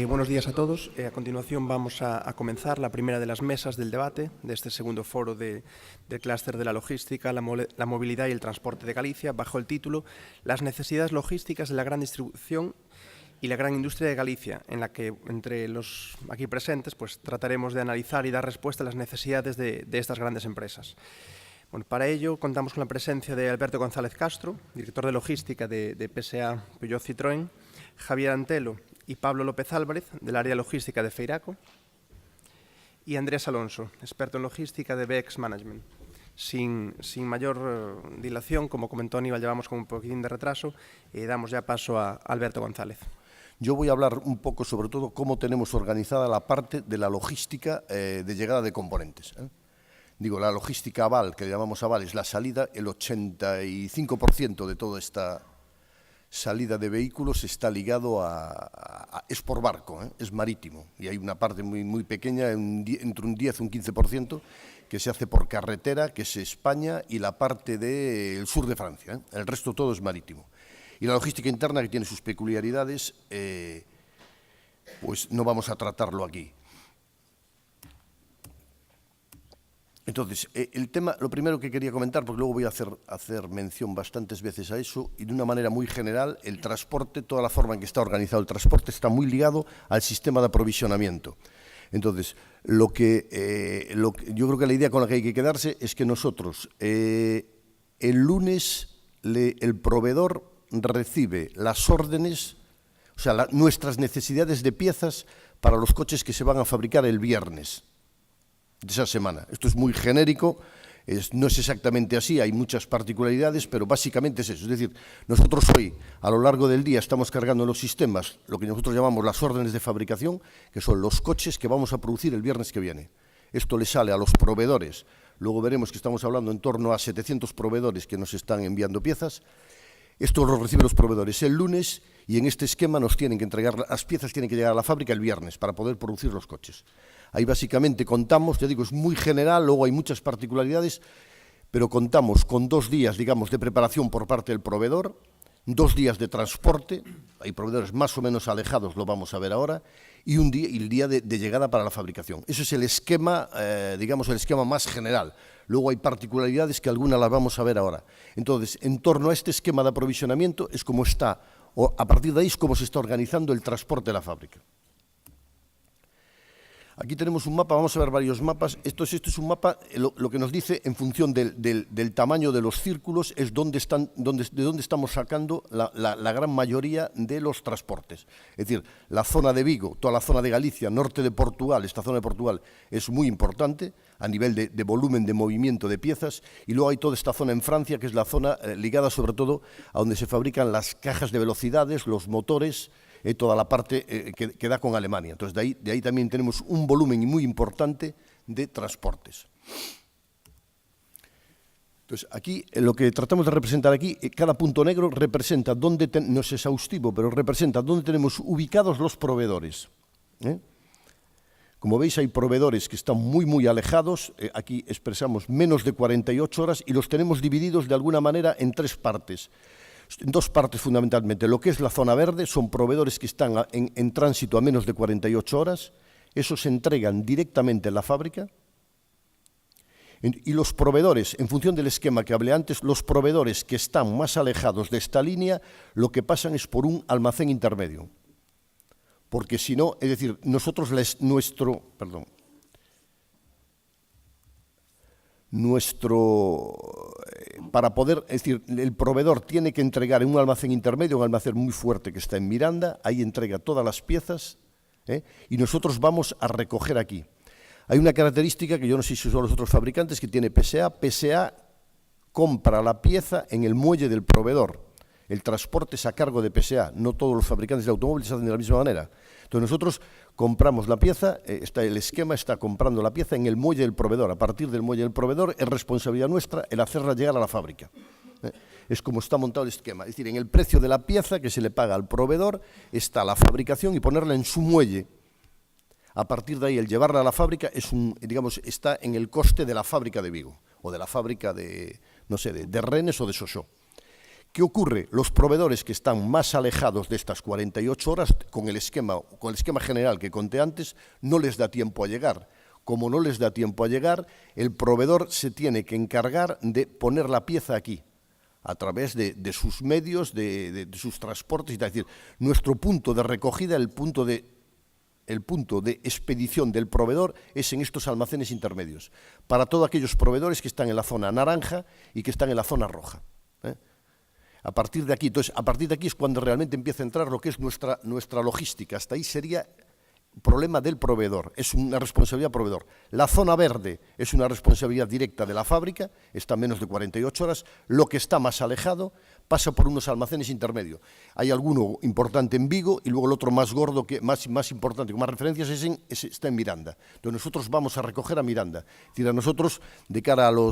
Buenos días a todos. A continuación vamos a comenzar la primera de las mesas del debate de este segundo foro del clúster de la logística, la movilidad y el transporte de Galicia, bajo el título Las necesidades logísticas de la gran distribución y la gran industria de Galicia, en la que entre los aquí presentes pues, trataremos de analizar y dar respuesta a las necesidades de estas grandes empresas. Bueno, para ello contamos con la presencia de Alberto González Castro, director de logística de PSA Peugeot Citroën, Javier Antelo y Pablo López Álvarez, del área logística de Feiraco, y Andrés Alonso, experto en logística de BX Management. Sin mayor dilación, como comentó Aníbal, llevamos con un poquitín de retraso, damos ya paso a Alberto González. Yo voy a hablar un poco sobre todo cómo tenemos organizada la parte de la logística de llegada de componentes. Digo, la logística aval, que llamamos aval, es la salida. El 85% de toda esta salida de vehículos está ligado es por barco, es marítimo, y hay una parte muy pequeña, entre un 10 y un 15%, que se hace por carretera, que es España y la parte del sur de Francia. El resto todo es marítimo. Y la logística interna, que tiene sus peculiaridades, pues no vamos a tratarlo aquí. Entonces, el tema, lo primero que quería comentar, porque luego voy a hacer mención bastantes veces a eso, y de una manera muy general, el transporte, toda la forma en que está organizado el transporte, está muy ligado al sistema de aprovisionamiento. Entonces, yo creo que la idea con la que hay que quedarse es que nosotros, el lunes, el proveedor recibe las órdenes, o sea, nuestras necesidades de piezas para los coches que se van a fabricar el viernes de esa semana. Esto es muy genérico, no es exactamente así, hay muchas particularidades, pero básicamente es eso. Es decir, nosotros hoy, a lo largo del día, estamos cargando en los sistemas lo que nosotros llamamos las órdenes de fabricación, que son los coches que vamos a producir el viernes que viene. Esto le sale a los proveedores. Luego veremos que estamos hablando en torno a 700 proveedores que nos están enviando piezas. Esto lo reciben los proveedores el lunes y en este esquema nos tienen que entregar, las piezas tienen que llegar a la fábrica el viernes para poder producir los coches. Ahí básicamente contamos, ya digo, es muy general, luego hay muchas particularidades, pero contamos con 2 días, digamos, de preparación por parte del proveedor, 2 días de transporte, hay proveedores más o menos alejados, lo vamos a ver ahora, y el día de llegada para la fabricación. Ese es el esquema, digamos, el esquema más general. Luego hay particularidades que algunas las vamos a ver ahora. Entonces, en torno a este esquema de aprovisionamiento es como está, o a partir de ahí es como se está organizando el transporte de la fábrica. Aquí tenemos un mapa, vamos a ver varios mapas. Esto es un mapa, lo que nos dice en función del tamaño de los círculos es de dónde estamos sacando la gran mayoría de los transportes. Es decir, la zona de Vigo, toda la zona de Galicia, norte de Portugal, esta zona de Portugal es muy importante a nivel de volumen de movimiento de piezas, y luego hay toda esta zona en Francia, que es la zona ligada sobre todo a donde se fabrican las cajas de velocidades, los motores, toda la parte que da con Alemania. Entonces, de ahí también tenemos un volumen muy importante de transportes. Entonces, aquí lo que tratamos de representar aquí, cada punto negro representa dónde, no es exhaustivo, pero representa dónde tenemos ubicados los proveedores. Como veis, hay proveedores que están muy alejados, aquí expresamos menos de 48 horas y los tenemos divididos de alguna manera en 3 partes. En 2 partes fundamentalmente. Lo que es la zona verde son proveedores que están en tránsito a menos de 48 horas, esos se entregan directamente en la fábrica, y los proveedores, en función del esquema que hablé antes, los proveedores que están más alejados de esta línea, lo que pasan es por un almacén intermedio. Porque si no, es decir, para poder, es decir, el proveedor tiene que entregar en un almacén intermedio, un almacén muy fuerte que está en Miranda, ahí entrega todas las piezas, y nosotros vamos a recoger aquí. Hay una característica que yo no sé si son los otros fabricantes que tiene PSA. PSA compra la pieza en el muelle del proveedor. El transporte es a cargo de PSA, no todos los fabricantes de automóviles hacen de la misma manera. Entonces nosotros compramos la pieza, el esquema está comprando la pieza en el muelle del proveedor. A partir del muelle del proveedor es responsabilidad nuestra el hacerla llegar a la fábrica. Es como está montado el esquema. Es decir, en el precio de la pieza que se le paga al proveedor está la fabricación y ponerla en su muelle. A partir de ahí, el llevarla a la fábrica está en el coste de la fábrica de Vigo o de la fábrica de Rennes o de Sochaux. ¿Qué ocurre? Los proveedores que están más alejados de estas 48 horas, con el esquema general que conté antes, no les da tiempo a llegar. Como no les da tiempo a llegar, el proveedor se tiene que encargar de poner la pieza aquí, a través de sus medios, de sus transportes. Es decir, nuestro punto de recogida, el punto de expedición del proveedor es en estos almacenes intermedios, para todos aquellos proveedores que están en la zona naranja y que están en la zona roja. A partir de aquí, entonces, a partir de aquí es cuando realmente empieza a entrar lo que es nuestra logística. Hasta ahí sería problema del proveedor, es una responsabilidad del proveedor. La zona verde es una responsabilidad directa de la fábrica, está a menos de 48 horas. Lo que está más alejado pasa por unos almacenes intermedios. Hay alguno importante en Vigo y luego el otro más gordo, más importante, con más referencias, está en Miranda. Entonces nosotros vamos a recoger a Miranda. Es decir, a nosotros, de cara a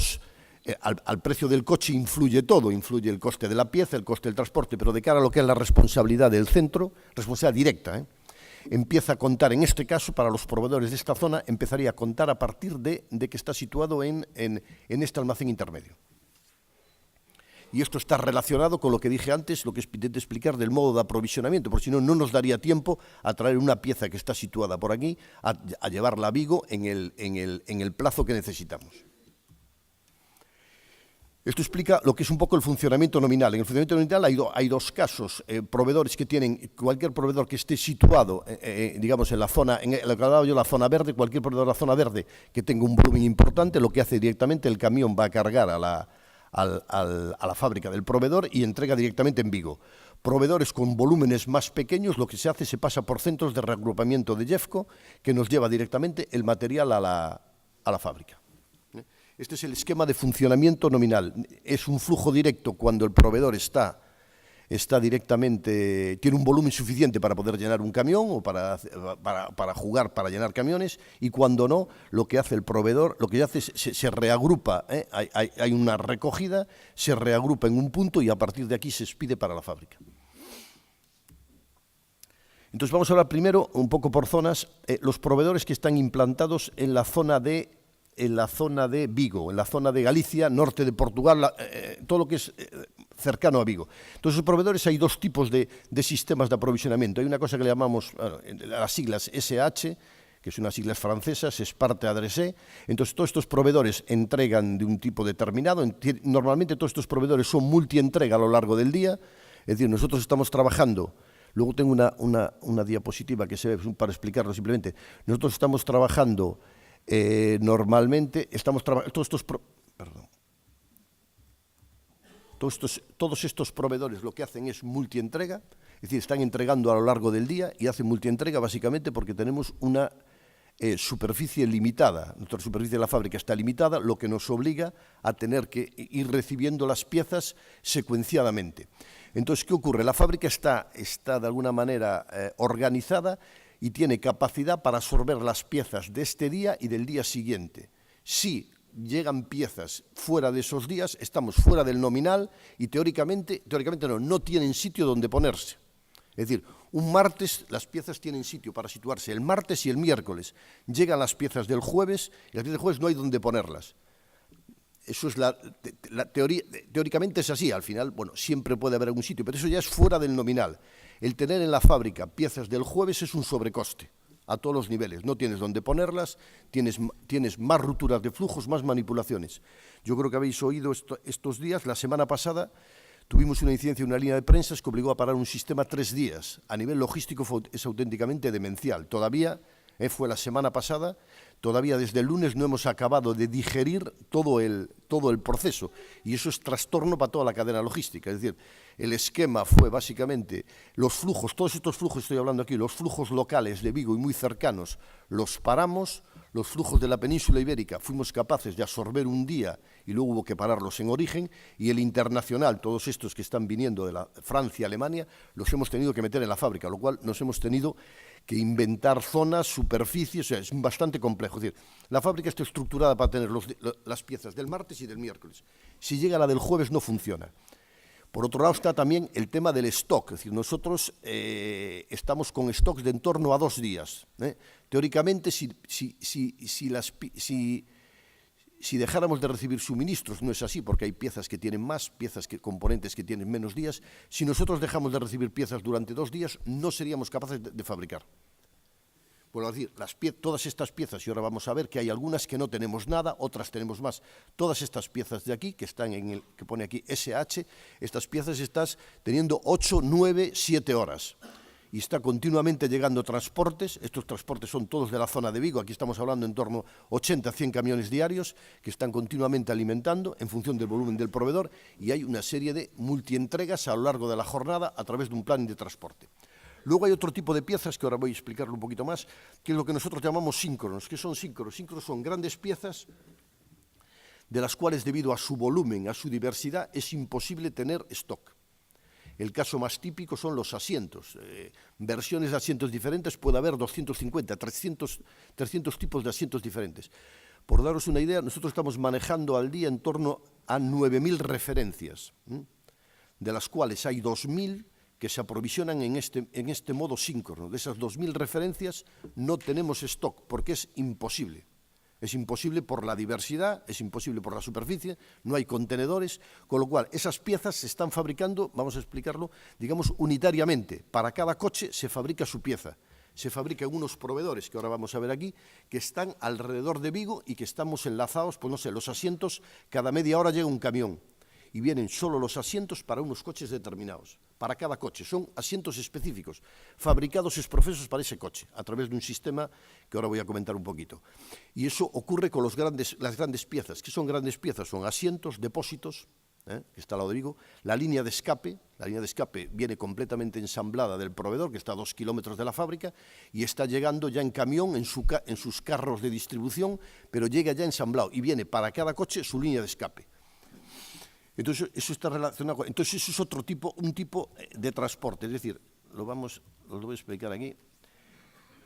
al precio del coche influye todo, influye el coste de la pieza, el coste del transporte, pero de cara a lo que es la responsabilidad del centro, responsabilidad directa, empieza a contar, en este caso, para los proveedores de esta zona, empezaría a contar a partir de que está situado en este almacén intermedio. Y esto está relacionado con lo que dije antes, lo que intenté explicar del modo de aprovisionamiento, porque si no, no nos daría tiempo a traer una pieza que está situada por aquí, a llevarla a Vigo en el plazo que necesitamos. Esto explica lo que es un poco el funcionamiento nominal. En el funcionamiento nominal hay dos casos, proveedores que tienen, cualquier proveedor que esté situado, digamos, en la zona, lo que hablaba yo, la zona verde, cualquier proveedor de la zona verde que tenga un volumen importante, lo que hace directamente, el camión va a cargar a la fábrica del proveedor y entrega directamente en Vigo. Proveedores con volúmenes más pequeños, lo que se hace, se pasa por centros de reagrupamiento de Jeffco, que nos lleva directamente el material a la fábrica. Este es el esquema de funcionamiento nominal. Es un flujo directo cuando el proveedor está directamente, tiene un volumen suficiente para poder llenar un camión o para jugar, para llenar camiones, y cuando no, lo que hace el proveedor, lo que hace es se reagrupa, hay una recogida, se reagrupa en un punto y a partir de aquí se expide para la fábrica. Entonces vamos a hablar primero, un poco por zonas, los proveedores que están implantados en la zona de Vigo, en la zona de Galicia, norte de Portugal, todo lo que es cercano a Vigo. Entonces, los proveedores, hay dos tipos de sistemas de aprovisionamiento. Hay una cosa que le llamamos, las siglas SH, que son unas siglas francesas, Sparte Adressé. Entonces, todos estos proveedores entregan de un tipo determinado. Normalmente, todos estos proveedores son multientrega a lo largo del día. Es decir, nosotros estamos trabajando. Luego tengo una diapositiva que se ve para explicarlo simplemente. Nosotros estamos trabajando. Normalmente todos estos proveedores lo que hacen es multientrega, es decir, están entregando a lo largo del día y hacen multientrega básicamente porque tenemos una superficie limitada. Nuestra superficie de la fábrica está limitada, lo que nos obliga a tener que ir recibiendo las piezas secuenciadamente. Entonces, ¿qué ocurre? La fábrica está de alguna manera organizada y tiene capacidad para absorber las piezas de este día y del día siguiente. Si llegan piezas fuera de esos días, estamos fuera del nominal y teóricamente no tienen sitio donde ponerse. Es decir, un martes las piezas tienen sitio para situarse el martes y el miércoles. Llegan las piezas del jueves y las piezas del jueves no hay donde ponerlas. Eso es la teoría, teóricamente es así, al final, bueno, siempre puede haber algún sitio, pero eso ya es fuera del nominal. El tener en la fábrica piezas del jueves es un sobrecoste a todos los niveles. No tienes dónde ponerlas, tienes más rupturas de flujos, más manipulaciones. Yo creo que habéis oído estos días, la semana pasada tuvimos una incidencia en una línea de prensa que obligó a parar un sistema 3 días. A nivel logístico es auténticamente demencial. Todavía, fue la semana pasada, todavía desde el lunes no hemos acabado de digerir todo el proceso. Y eso es trastorno para toda la cadena logística. Es decir, el esquema fue básicamente los flujos, todos estos flujos, estoy hablando aquí, los flujos locales de Vigo y muy cercanos, los paramos. Los flujos de la península ibérica fuimos capaces de absorber un día y luego hubo que pararlos en origen, y el internacional, todos estos que están viniendo de Francia, Alemania, los hemos tenido que meter en la fábrica, lo cual nos hemos tenido que inventar zonas, superficies, o sea, es bastante complejo. Es decir, la fábrica está estructurada para tener las piezas del martes y del miércoles. Si llega la del jueves no funciona. Por otro lado está también el tema del stock, es decir, nosotros estamos con stocks de en torno a 2 días. Teóricamente, si Si dejáramos de recibir suministros, no es así, porque hay piezas que tienen más, componentes que tienen menos días. Si nosotros dejamos de recibir piezas durante 2 días, no seríamos capaces de fabricar. Vuelvo a decir, todas estas piezas, y ahora vamos a ver que hay algunas que no tenemos nada, otras tenemos más. Todas estas piezas de aquí, que están que pone aquí SH, estas piezas estás teniendo 8, 9, 7 horas. Y está continuamente llegando transportes. Estos transportes son todos de la zona de Vigo. Aquí estamos hablando en torno a 80 a 100 camiones diarios que están continuamente alimentando en función del volumen del proveedor, y hay una serie de multientregas a lo largo de la jornada a través de un plan de transporte. Luego hay otro tipo de piezas que ahora voy a explicarlo un poquito más, que es lo que nosotros llamamos síncronos. ¿Qué son síncronos? Síncronos son grandes piezas de las cuales, debido a su volumen, a su diversidad, es imposible tener stock. El caso más típico son los asientos. Versiones de asientos diferentes, puede haber 250, 300 tipos de asientos diferentes. Por daros una idea, nosotros estamos manejando al día en torno a 9.000 referencias, de las cuales hay 2.000 que se aprovisionan en este modo síncrono. De esas 2.000 referencias no tenemos stock, porque es imposible. Es imposible por la diversidad, es imposible por la superficie, no hay contenedores, con lo cual esas piezas se están fabricando, vamos a explicarlo, digamos unitariamente. Para cada coche se fabrica su pieza. Se fabrica en unos proveedores, que ahora vamos a ver aquí, que están alrededor de Vigo y que estamos enlazados, pues no sé, los asientos, cada media hora llega un camión. Y vienen solo los asientos para unos coches determinados, para cada coche. Son asientos específicos, fabricados exprofesos para ese coche, a través de un sistema que ahora voy a comentar un poquito. Y eso ocurre con las grandes piezas. ¿Qué son grandes piezas? Son asientos, depósitos, que está al lado de Vigo, la línea de escape viene completamente ensamblada del proveedor, que está a 2 kilómetros de la fábrica, y está llegando ya en camión, en sus carros de distribución, pero llega ya ensamblado, y viene para cada coche su línea de escape. Entonces, eso está relacionado. Entonces, eso es un tipo de transporte. Es decir, os lo voy a explicar aquí.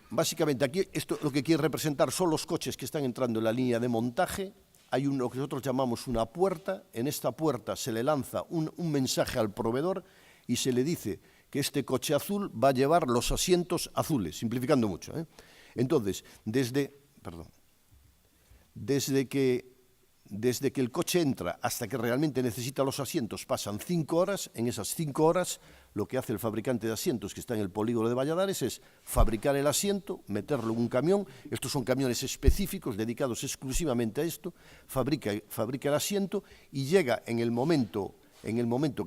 Básicamente, aquí esto lo que quiere representar son los coches que están entrando en la línea de montaje. Hay lo que nosotros llamamos una puerta. En esta puerta se le lanza un mensaje al proveedor y se le dice que este coche azul va a llevar los asientos azules, simplificando mucho. Entonces, desde que el coche entra hasta que realmente necesita los asientos pasan 5 horas. En esas 5 horas lo que hace el fabricante de asientos, que está en el polígono de Valladares, es fabricar el asiento, meterlo en un camión. Estos son camiones específicos dedicados exclusivamente a esto. Fabrica el asiento y llega en el momento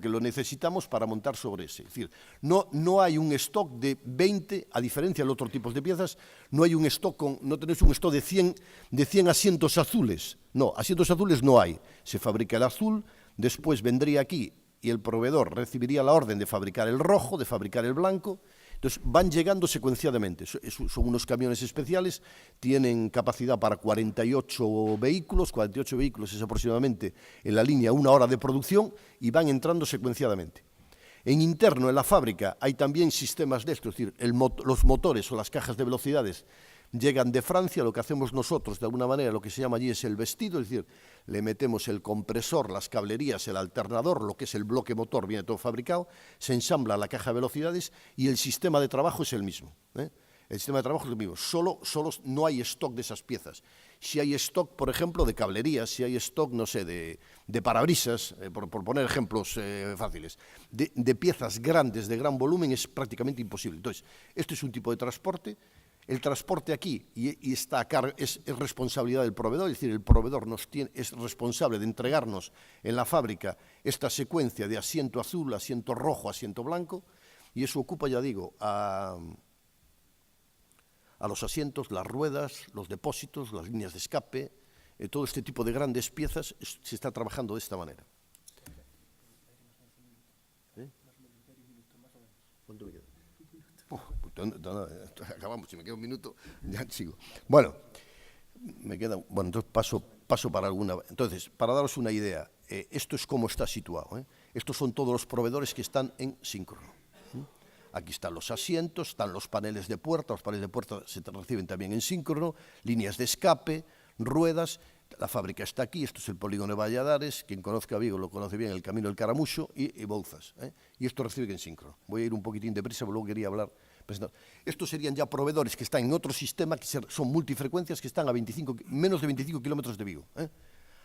que lo necesitamos para montar sobre ese. Es decir, no hay un stock de 20, a diferencia de otros tipos de piezas, no tenéis un stock de 100 asientos azules. No, asientos azules no hay. Se fabrica el azul, después vendría aquí y el proveedor recibiría la orden de fabricar el rojo, de fabricar el blanco. Entonces, van llegando secuenciadamente. Son unos camiones especiales, tienen capacidad para 48 vehículos. 48 vehículos es aproximadamente en la línea 1 hora de producción, y van entrando secuenciadamente. En interno, en la fábrica, hay también sistemas de esto, es decir, los motores o las cajas de velocidades llegan de Francia. Lo que hacemos nosotros, de alguna manera, lo que se llama allí es el vestido, es decir, le metemos el compresor, las cablerías, el alternador, lo que es el bloque motor, viene todo fabricado, se ensambla la caja de velocidades y el sistema de trabajo es el mismo. El sistema de trabajo es el mismo, solo no hay stock de esas piezas. Si hay stock, por ejemplo, de cablerías, si hay stock, no sé, de parabrisas, por poner ejemplos fáciles, de piezas grandes, de gran volumen, es prácticamente imposible. Entonces, esto es un tipo de transporte. El transporte aquí y está acá es responsabilidad del proveedor, es decir, el proveedor es responsable de entregarnos en la fábrica esta secuencia de asiento azul, asiento rojo, asiento blanco, y eso ocupa, ya digo, a los asientos, las ruedas, los depósitos, las líneas de escape, todo este tipo de grandes piezas se está trabajando de esta manera. ¿Cuánto me queda? Acabamos, si me queda un minuto, ya sigo. Bueno, entonces paso para alguna. Entonces, para daros una idea, esto es cómo está situado. Estos son todos los proveedores que están en síncrono. Aquí están los asientos, están los paneles de puerta se reciben también en síncrono, líneas de escape, ruedas. La fábrica está aquí, esto es el polígono de Valladares, quien conozca a Vigo lo conoce bien, el Camino del Caramucho y Bouzas. Y esto recibe en síncrono. Voy a ir un poquitín deprisa, porque luego quería hablar. Estos serían ya proveedores que están en otro sistema, que son multifrecuencias, que están a menos de 25 kilómetros de Vigo.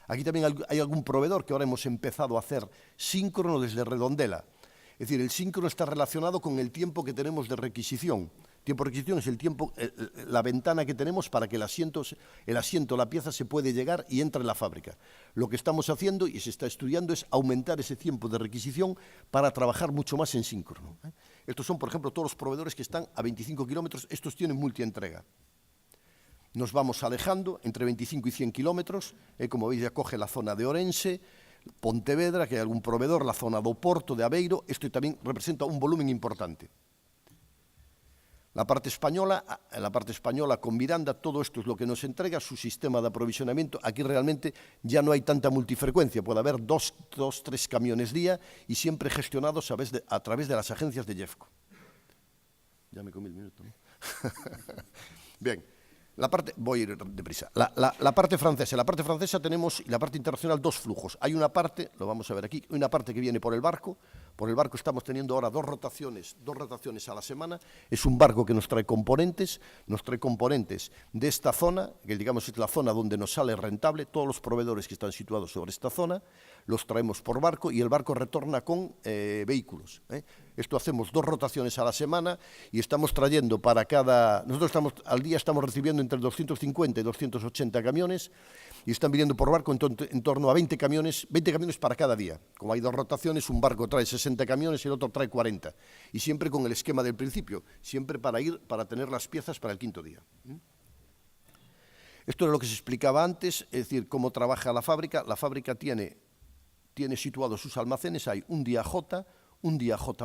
Aquí también hay algún proveedor que ahora hemos empezado a hacer síncrono desde Redondela. Es decir, el síncrono está relacionado con el tiempo que tenemos de requisición. Tiempo de requisición es el tiempo, la ventana que tenemos para que el asiento, la pieza se puede llegar y entra en la fábrica. Lo que estamos haciendo y se está estudiando es aumentar ese tiempo de requisición para trabajar mucho más en síncrono. Estos son, por ejemplo, todos los proveedores que están a 25 kilómetros, estos tienen multientrega. Nos vamos alejando entre 25 y 100 kilómetros, como veis ya coge la zona de Orense, Pontevedra, que hay algún proveedor, la zona de Oporto, de Aveiro, esto también representa un volumen importante. La parte española con Miranda, todo esto es lo que nos entrega, su sistema de aprovisionamiento. Aquí realmente ya no hay tanta multifrecuencia, puede haber dos, tres camiones día y siempre gestionados a través de las agencias de Jeffco. Ya me comí el minuto, ¿no? Bien. Voy a ir deprisa. La parte francesa tenemos, y la parte internacional, dos flujos. Hay una parte, lo vamos a ver aquí, una parte que viene por el barco estamos teniendo ahora dos rotaciones a la semana. Es un barco que nos trae componentes de esta zona, que digamos es la zona donde nos sale rentable, todos los proveedores que están situados sobre esta zona, los traemos por barco y el barco retorna con vehículos. Esto hacemos dos rotaciones a la semana y estamos trayendo nosotros al día estamos recibiendo entre 250 y 280 camiones y están viniendo por barco en torno a 20 camiones para cada día. Como hay dos rotaciones, un barco trae 60 camiones y el otro trae 40. Y siempre con el esquema del principio, siempre para tener las piezas para el quinto día. Esto es lo que se explicaba antes, es decir, cómo trabaja la fábrica. La fábrica tiene situados sus almacenes, hay un día J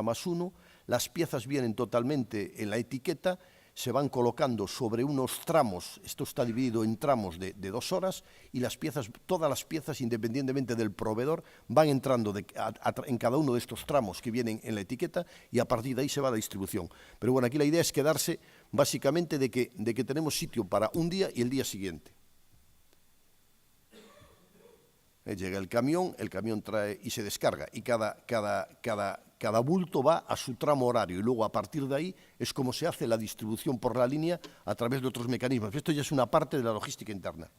más 1, las piezas vienen totalmente en la etiqueta, se van colocando sobre unos tramos, esto está dividido en tramos de 2 horas y todas las piezas, independientemente del proveedor, van entrando en cada uno de estos tramos que vienen en la etiqueta y a partir de ahí se va a la distribución. Pero bueno, aquí la idea es quedarse básicamente de que tenemos sitio para un día y el día siguiente. Llega el camión trae y se descarga y cada bulto va a su tramo horario y luego a partir de ahí es como se hace la distribución por la línea a través de otros mecanismos. Esto ya es una parte de la logística interna.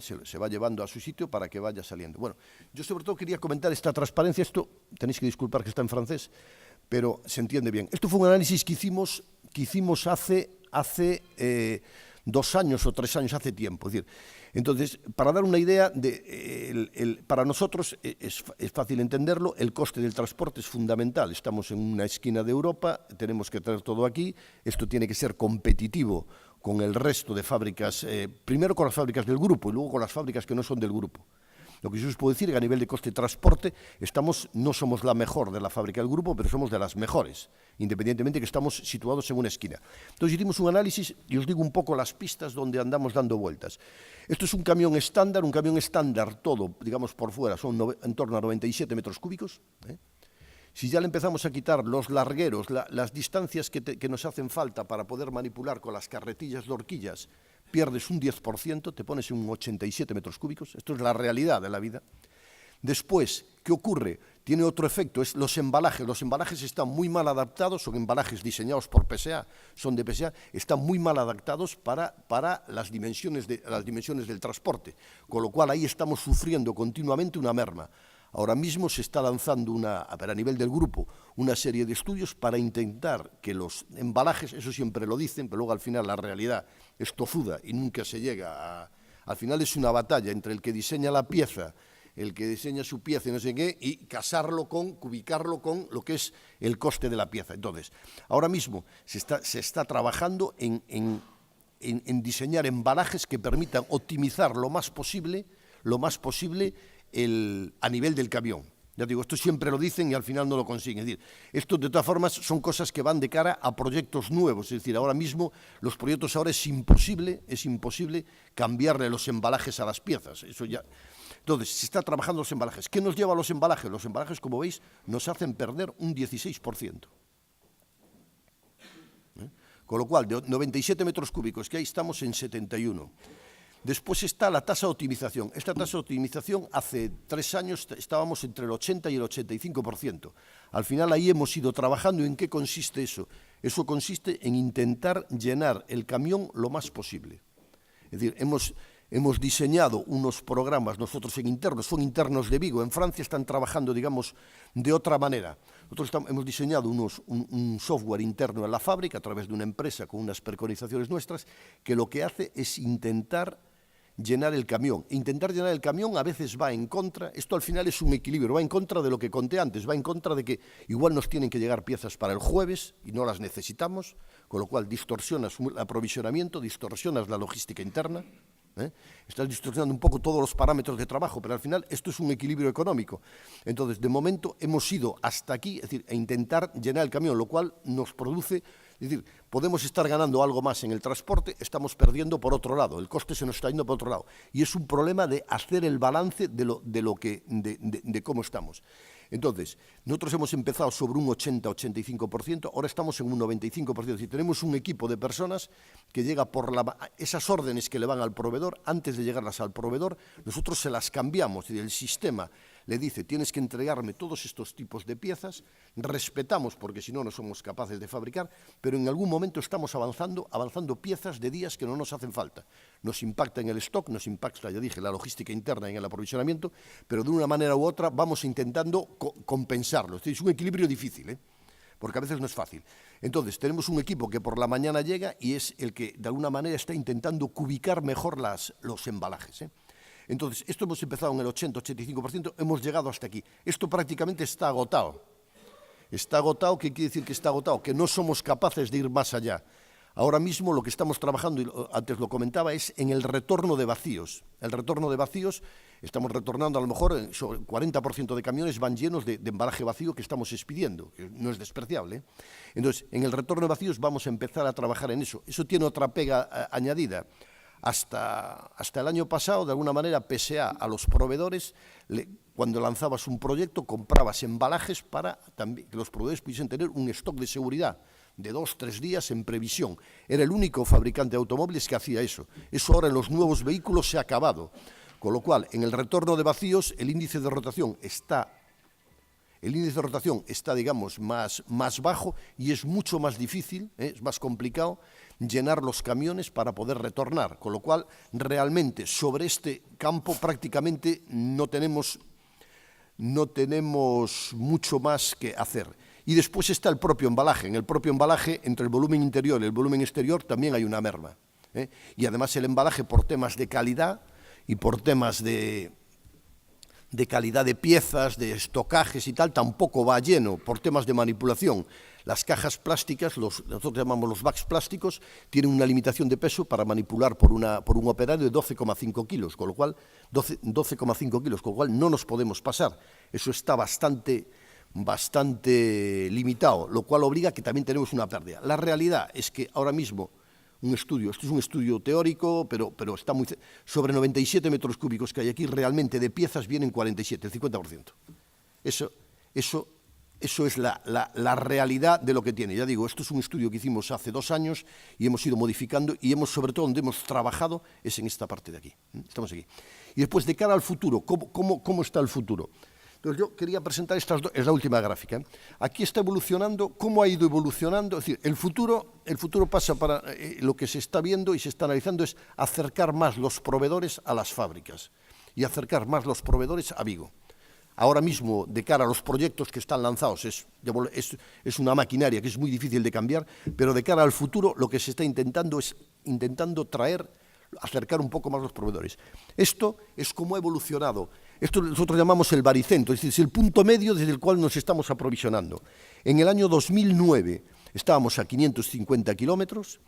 Se va llevando a su sitio para que vaya saliendo. Bueno, yo sobre todo quería comentar esta transparencia. Esto, tenéis que disculpar que está en francés, pero se entiende bien. Esto fue un análisis que hicimos hace 2 años o 3 años, hace tiempo. Es decir, entonces, para dar una idea, para nosotros es fácil entenderlo, el coste del transporte es fundamental. Estamos en una esquina de Europa, tenemos que traer todo aquí, esto tiene que ser competitivo con el resto de fábricas, primero con las fábricas del grupo y luego con las fábricas que no son del grupo. Lo que yo os puedo decir es que a nivel de coste de transporte no somos la mejor de la fábrica del grupo, pero somos de las mejores, independientemente que estamos situados en una esquina. Entonces hicimos un análisis y os digo un poco las pistas donde andamos dando vueltas. Esto es un camión estándar todo, digamos por fuera, son en torno a 97 metros cúbicos. Si ya le empezamos a quitar los largueros, las distancias que nos hacen falta para poder manipular con las carretillas de horquillas, pierdes un 10%, te pones en 87 metros cúbicos. Esto es la realidad de la vida. Después, ¿qué ocurre? Tiene otro efecto, es los embalajes. Los embalajes están muy mal adaptados, son embalajes diseñados por PSA, son de PSA, están muy mal adaptados para las dimensiones del transporte, con lo cual ahí estamos sufriendo continuamente una merma. Ahora mismo se está lanzando a nivel del grupo una serie de estudios para intentar que los embalajes, eso siempre lo dicen, pero luego al final la realidad es tozuda y nunca se llega al final es una batalla entre el que diseña la pieza, el que diseña su pieza y no sé qué, y cubicarlo con lo que es el coste de la pieza. Entonces, ahora mismo se está trabajando en diseñar embalajes que permitan optimizar lo más posible a nivel del camión. Ya digo, esto siempre lo dicen y al final no lo consiguen. Es decir, esto de todas formas son cosas que van de cara a proyectos nuevos. Es decir, ahora mismo los proyectos ahora es imposible cambiarle los embalajes a las piezas. Eso ya. Entonces, se está trabajando los embalajes. ¿Qué nos lleva a los embalajes? Los embalajes, como veis, nos hacen perder un 16%. Con lo cual, de 97 metros cúbicos que hay, estamos en 71. Después está la tasa de optimización. Esta tasa de optimización hace 3 años estábamos entre el 80 y el 85%. Al final ahí hemos ido trabajando. ¿En qué consiste eso? Eso consiste en intentar llenar el camión lo más posible. Es decir, hemos diseñado unos programas nosotros en internos, son internos de Vigo, en Francia están trabajando, digamos, de otra manera. Nosotros hemos diseñado un software interno en la fábrica a través de una empresa con unas preconizaciones nuestras que lo que hace es intentar llenar el camión. Intentar llenar el camión a veces va en contra, esto al final es un equilibrio, va en contra de lo que conté antes, va en contra de que igual nos tienen que llegar piezas para el jueves y no las necesitamos, con lo cual distorsionas el aprovisionamiento, distorsionas la logística interna, estás distorsionando un poco todos los parámetros de trabajo, pero al final esto es un equilibrio económico. Entonces, de momento hemos ido hasta aquí, es decir, a intentar llenar el camión, lo cual nos produce, es decir, podemos estar ganando algo más en el transporte, estamos perdiendo por otro lado, el coste se nos está yendo por otro lado. Y es un problema de hacer el balance de cómo estamos. Entonces, nosotros hemos empezado sobre un 80-85%, ahora estamos en un 95%. Si tenemos un equipo de personas que llega por esas órdenes que le van al proveedor, antes de llegarlas al proveedor, nosotros se las cambiamos. Y el sistema le dice, tienes que entregarme todos estos tipos de piezas, respetamos, porque si no, no somos capaces de fabricar, pero en algún momento estamos avanzando piezas de días que no nos hacen falta. Nos impacta en el stock, nos impacta, ya dije, la logística interna en el aprovisionamiento, pero de una manera u otra vamos intentando compensarlo. Es un equilibrio difícil, porque a veces no es fácil. Entonces, tenemos un equipo que por la mañana llega y es el que, de alguna manera, está intentando cubicar mejor los embalajes. Entonces, esto hemos empezado en el 80-85%, hemos llegado hasta aquí. Esto prácticamente está agotado. Está agotado, ¿qué quiere decir que está agotado? Que no somos capaces de ir más allá. Ahora mismo lo que estamos trabajando, y antes lo comentaba, es en el retorno de vacíos. El retorno de vacíos, estamos retornando a lo mejor, sobre el 40% de camiones van llenos de embalaje vacío que estamos expidiendo, que no es despreciable. Entonces, en el retorno de vacíos vamos a empezar a trabajar en eso. Eso tiene otra pega añadida. Hasta el año pasado, de alguna manera, pese a los proveedores, cuando lanzabas un proyecto, comprabas embalajes para también que los proveedores pudiesen tener un stock de seguridad de 2-3 días en previsión. Era el único fabricante de automóviles que hacía eso. Eso ahora en los nuevos vehículos se ha acabado. Con lo cual, en el retorno de vacíos, el índice de rotación está, digamos, más bajo y es mucho más difícil, es más complicado llenar los camiones para poder retornar, con lo cual realmente sobre este campo prácticamente no tenemos mucho más que hacer. Y después está el propio embalaje. En el propio embalaje, entre el volumen interior y el volumen exterior, también hay una merma. Y además el embalaje, por temas de calidad y por temas de calidad de piezas, de estocajes y tal, tampoco va lleno por temas de manipulación. Las cajas plásticas, nosotros llamamos los bags plásticos, tienen una limitación de peso para manipular por un operario de 12,5 kilos, con lo cual 12,5 kilos, con lo cual no nos podemos pasar. Eso está bastante limitado, lo cual obliga a que también tenemos una pérdida. La realidad es que ahora mismo esto es un estudio teórico, pero está muy sobre 97 metros cúbicos que hay aquí, realmente de piezas vienen 47, el 50%. Eso es la realidad de lo que tiene. Ya digo, esto es un estudio que hicimos hace 2 años y hemos ido modificando y sobre todo donde hemos trabajado es en esta parte de aquí. Estamos aquí. Y después, de cara al futuro, ¿cómo está el futuro? Entonces, yo quería presentar es la última gráfica. Aquí está evolucionando, ¿cómo ha ido evolucionando? Es decir, el futuro pasa para lo que se está viendo y se está analizando es acercar más los proveedores a las fábricas y acercar más los proveedores a Vigo. Ahora mismo, de cara a los proyectos que están lanzados, es una maquinaria que es muy difícil de cambiar, pero de cara al futuro lo que se está intentando es acercar un poco más los proveedores. Esto es como ha evolucionado. Esto nosotros llamamos el baricentro, es decir, es el punto medio desde el cual nos estamos aprovisionando. En el año 2009 estábamos a 550 kilómetros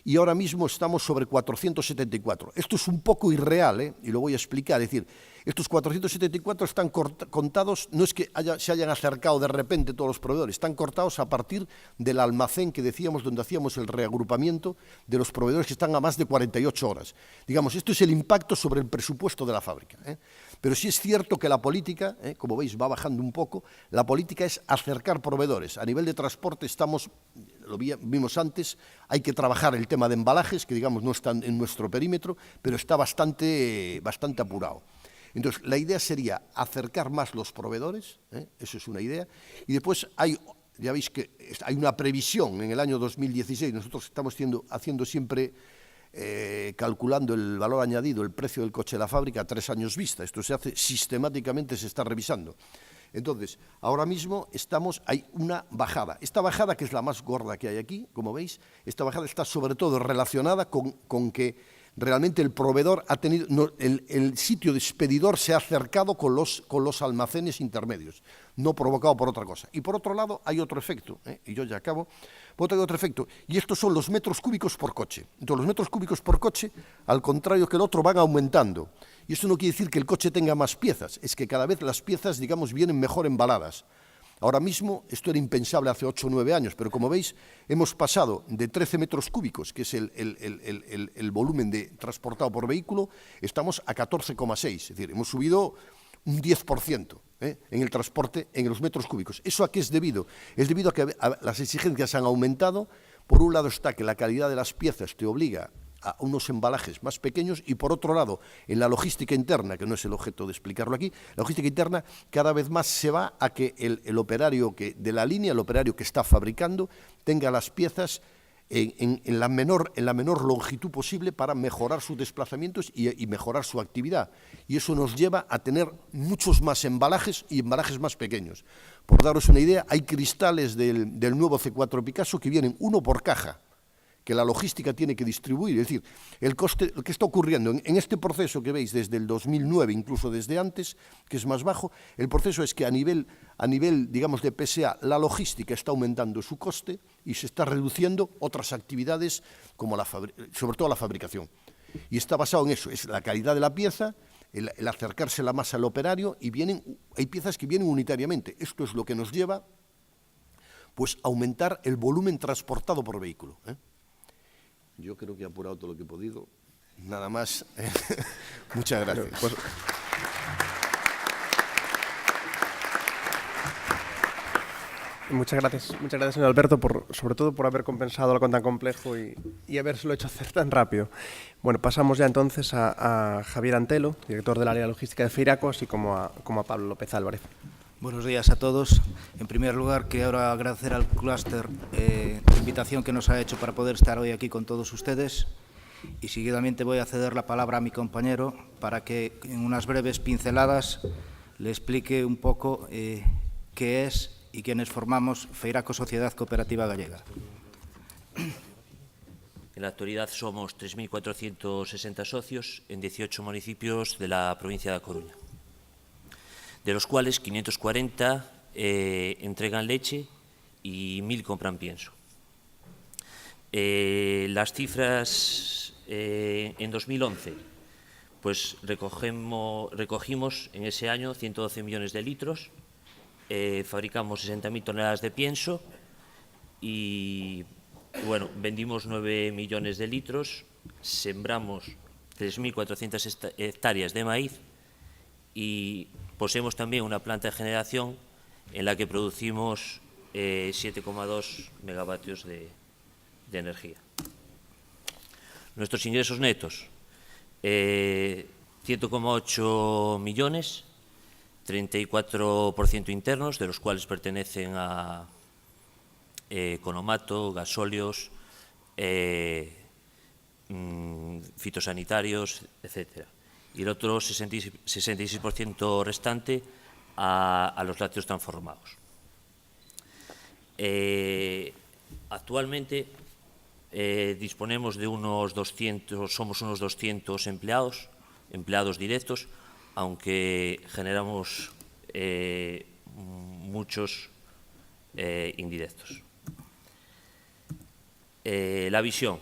y ahora mismo estamos sobre 474. Esto es un poco irreal, y lo voy a explicar. Es decir, estos 474 están contados, no es que se hayan acercado de repente todos los proveedores, están cortados a partir del almacén que decíamos, donde hacíamos el reagrupamiento de los proveedores que están a más de 48 horas. Digamos, esto es el impacto sobre el presupuesto de la fábrica. Pero sí es cierto que la política, como veis, va bajando un poco. La política es acercar proveedores. A nivel de transporte lo vimos antes, hay que trabajar el tema de embalajes, que digamos no están en nuestro perímetro, pero está bastante apurado. Entonces, la idea sería acercar más los proveedores, eso es una idea, y después ya veis que hay una previsión en el año 2016, nosotros estamos haciendo siempre calculando el valor añadido, el precio del coche de la fábrica a 3 años vista. Esto se hace sistemáticamente, se está revisando. Entonces, ahora mismo hay una bajada. Esta bajada, que es la más gorda que hay aquí, como veis, esta bajada está sobre todo relacionada con que realmente el proveedor ha tenido, el sitio de expedidor se ha acercado con los almacenes intermedios, no provocado por otra cosa. Y por otro lado hay otro efecto, y yo ya acabo, hay otro efecto, y estos son los metros cúbicos por coche. Entonces los metros cúbicos por coche, al contrario que el otro, van aumentando. Y eso no quiere decir que el coche tenga más piezas, es que cada vez las piezas, digamos, vienen mejor embaladas. Ahora mismo, esto era impensable hace 8 o 9 años, pero como veis, hemos pasado de 13 metros cúbicos, que es el volumen transportado por vehículo, estamos a 14,6, es decir, hemos subido un 10% en el transporte, en los metros cúbicos. ¿Eso a qué es debido? Es debido a que las exigencias han aumentado. Por un lado está que la calidad de las piezas te obliga a unos embalajes más pequeños, y por otro lado, en la logística interna, que no es el objeto de explicarlo aquí, la logística interna cada vez más se va a que el operario de la línea, el operario que está fabricando, tenga las piezas en la menor longitud posible para mejorar sus desplazamientos y mejorar su actividad. Y eso nos lleva a tener muchos más embalajes y embalajes más pequeños. Por daros una idea, hay cristales del nuevo C4 Picasso que vienen uno por caja, que la logística tiene que distribuir. Es decir, el coste, lo que está ocurriendo en este proceso que veis desde el 2009, incluso desde antes, que es más bajo, el proceso es que a nivel, digamos, de PSA, la logística está aumentando su coste y se está reduciendo otras actividades, como sobre todo la fabricación. Y está basado en eso, es la calidad de la pieza, el acercársela más al operario, y hay piezas que vienen unitariamente. Esto es lo que nos lleva, pues, a aumentar el volumen transportado por vehículo. Yo creo que he apurado todo lo que he podido. Nada más. Muchas gracias. Pues, muchas gracias, señor Alberto, sobre todo por haber compensado algo tan complejo y habérselo hecho hacer tan rápido. Bueno, pasamos ya entonces a Javier Antelo, director del área logística de Feiraco, así como a Pablo López Álvarez. Buenos días a todos. En primer lugar, quiero agradecer al clúster la invitación que nos ha hecho para poder estar hoy aquí con todos ustedes, y seguidamente voy a ceder la palabra a mi compañero para que en unas breves pinceladas le explique un poco qué es y quiénes formamos Feiraco Sociedad Cooperativa Gallega. En la actualidad somos 3.460 socios en 18 municipios de la provincia de A Coruña, de los cuales 540 entregan leche y 1.000 compran pienso. Las cifras en 2011, pues recogimos en ese año 112 millones de litros, fabricamos 60.000 toneladas de pienso y, bueno, vendimos 9 millones de litros, sembramos 3.400 hectáreas de maíz y poseemos también una planta de generación en la que producimos 7,2 megavatios de energía. Nuestros ingresos netos, 100,8 millones, 34% internos, de los cuales pertenecen a economato, gasóleos, fitosanitarios, etcétera. Y el otro 66% restante a los lácteos transformados. Actualmente disponemos de somos unos 200 empleados directos, aunque generamos muchos indirectos. La visión.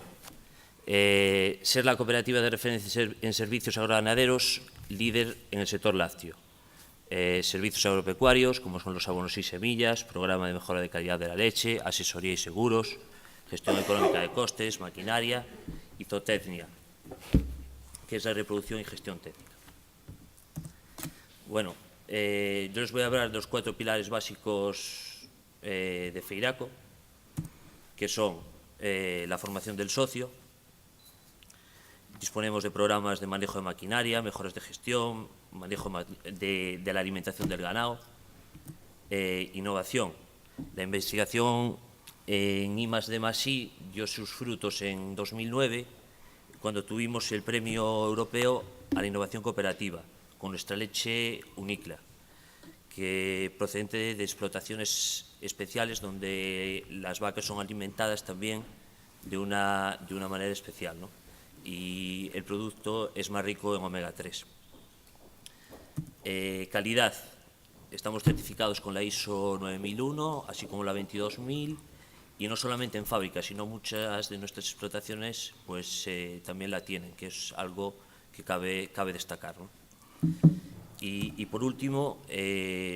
Ser la cooperativa de referencia en servicios agroganaderos líder en el sector lácteo. Servicios agropecuarios, como son los abonos y semillas, programa de mejora de calidad de la leche, asesoría y seguros, gestión económica de costes, maquinaria y zootecnia, que es la reproducción y gestión técnica. Bueno, yo les voy a hablar de los 4 pilares básicos de Feiraco, que son la formación del socio. Disponemos de programas de manejo de maquinaria, mejoras de gestión, manejo de la alimentación del ganado, innovación. La investigación en I+D+I dio sus frutos en 2009, cuando tuvimos el premio europeo a la innovación cooperativa con nuestra leche Unicla, que procedente de explotaciones especiales donde las vacas son alimentadas también de una manera especial, ¿no? Y el producto es más rico en omega 3. Calidad. Estamos certificados con la ISO 9001, así como la 22000, y no solamente en fábrica, sino muchas de nuestras explotaciones pues también la tienen, que es algo que cabe destacar, ¿no? Y por último,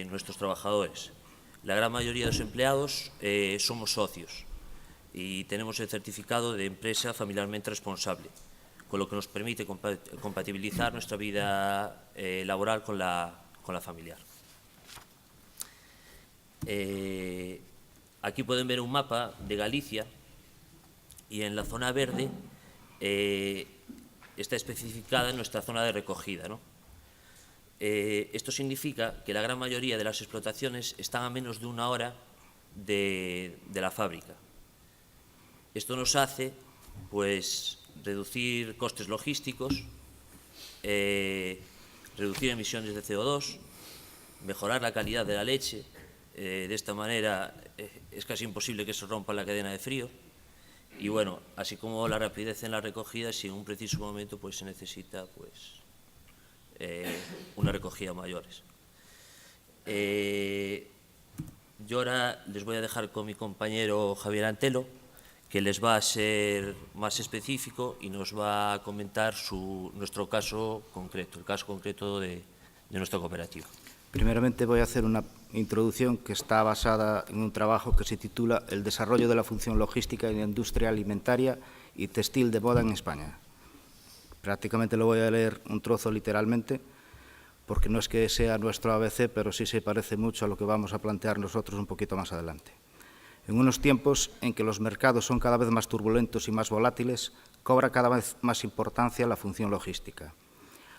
nuestros trabajadores. La gran mayoría de los empleados somos socios y tenemos el certificado de empresa familiarmente responsable, con lo que nos permite compatibilizar nuestra vida laboral con la familiar. Aquí pueden ver un mapa de Galicia y en la zona verde está especificada nuestra zona de recogida, ¿no? Esto significa que la gran mayoría de las explotaciones están a menos de 1 hora de la fábrica. Esto nos hace pues reducir costes logísticos, reducir emisiones de CO2, mejorar la calidad de la leche. De esta manera es casi imposible que se rompa la cadena de frío. Y bueno, así como la rapidez en la recogida, si en un preciso momento pues se necesita pues una recogida mayores. Yo ahora les voy a dejar con mi compañero Javier Antelo, que les va a ser más específico y nos va a comentar nuestro caso concreto, el caso concreto de nuestra cooperativa. Primeramente voy a hacer una introducción que está basada en un trabajo que se titula El desarrollo de la función logística en la industria alimentaria y textil de moda en España. Prácticamente lo voy a leer un trozo literalmente, porque no es que sea nuestro ABC, pero sí se parece mucho a lo que vamos a plantear nosotros un poquito más adelante. En unos tiempos en que los mercados son cada vez más turbulentos y más volátiles, cobra cada vez más importancia la función logística.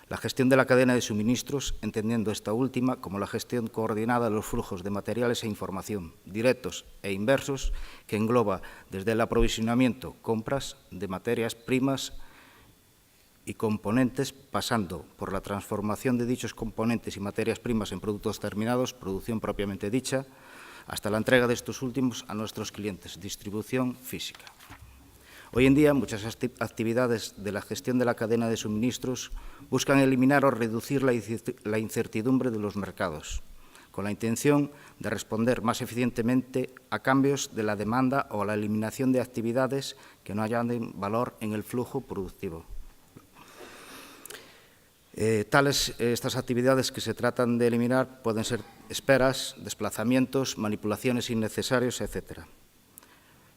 La gestión de la cadena de suministros, entendiendo esta última como la gestión coordinada de los flujos de materiales e información, directos e inversos, que engloba desde el aprovisionamiento, compras de materias primas y componentes, pasando por la transformación de dichos componentes y materias primas en productos terminados, producción propiamente dicha, hasta la entrega de estos últimos a nuestros clientes, distribución física. Hoy en día, muchas actividades de la gestión de la cadena de suministros buscan eliminar o reducir la incertidumbre de los mercados, con la intención de responder más eficientemente a cambios de la demanda o a la eliminación de actividades que no añaden valor en el flujo productivo. Estas actividades que se tratan de eliminar pueden ser esperas, desplazamientos, manipulaciones innecesarias, etc.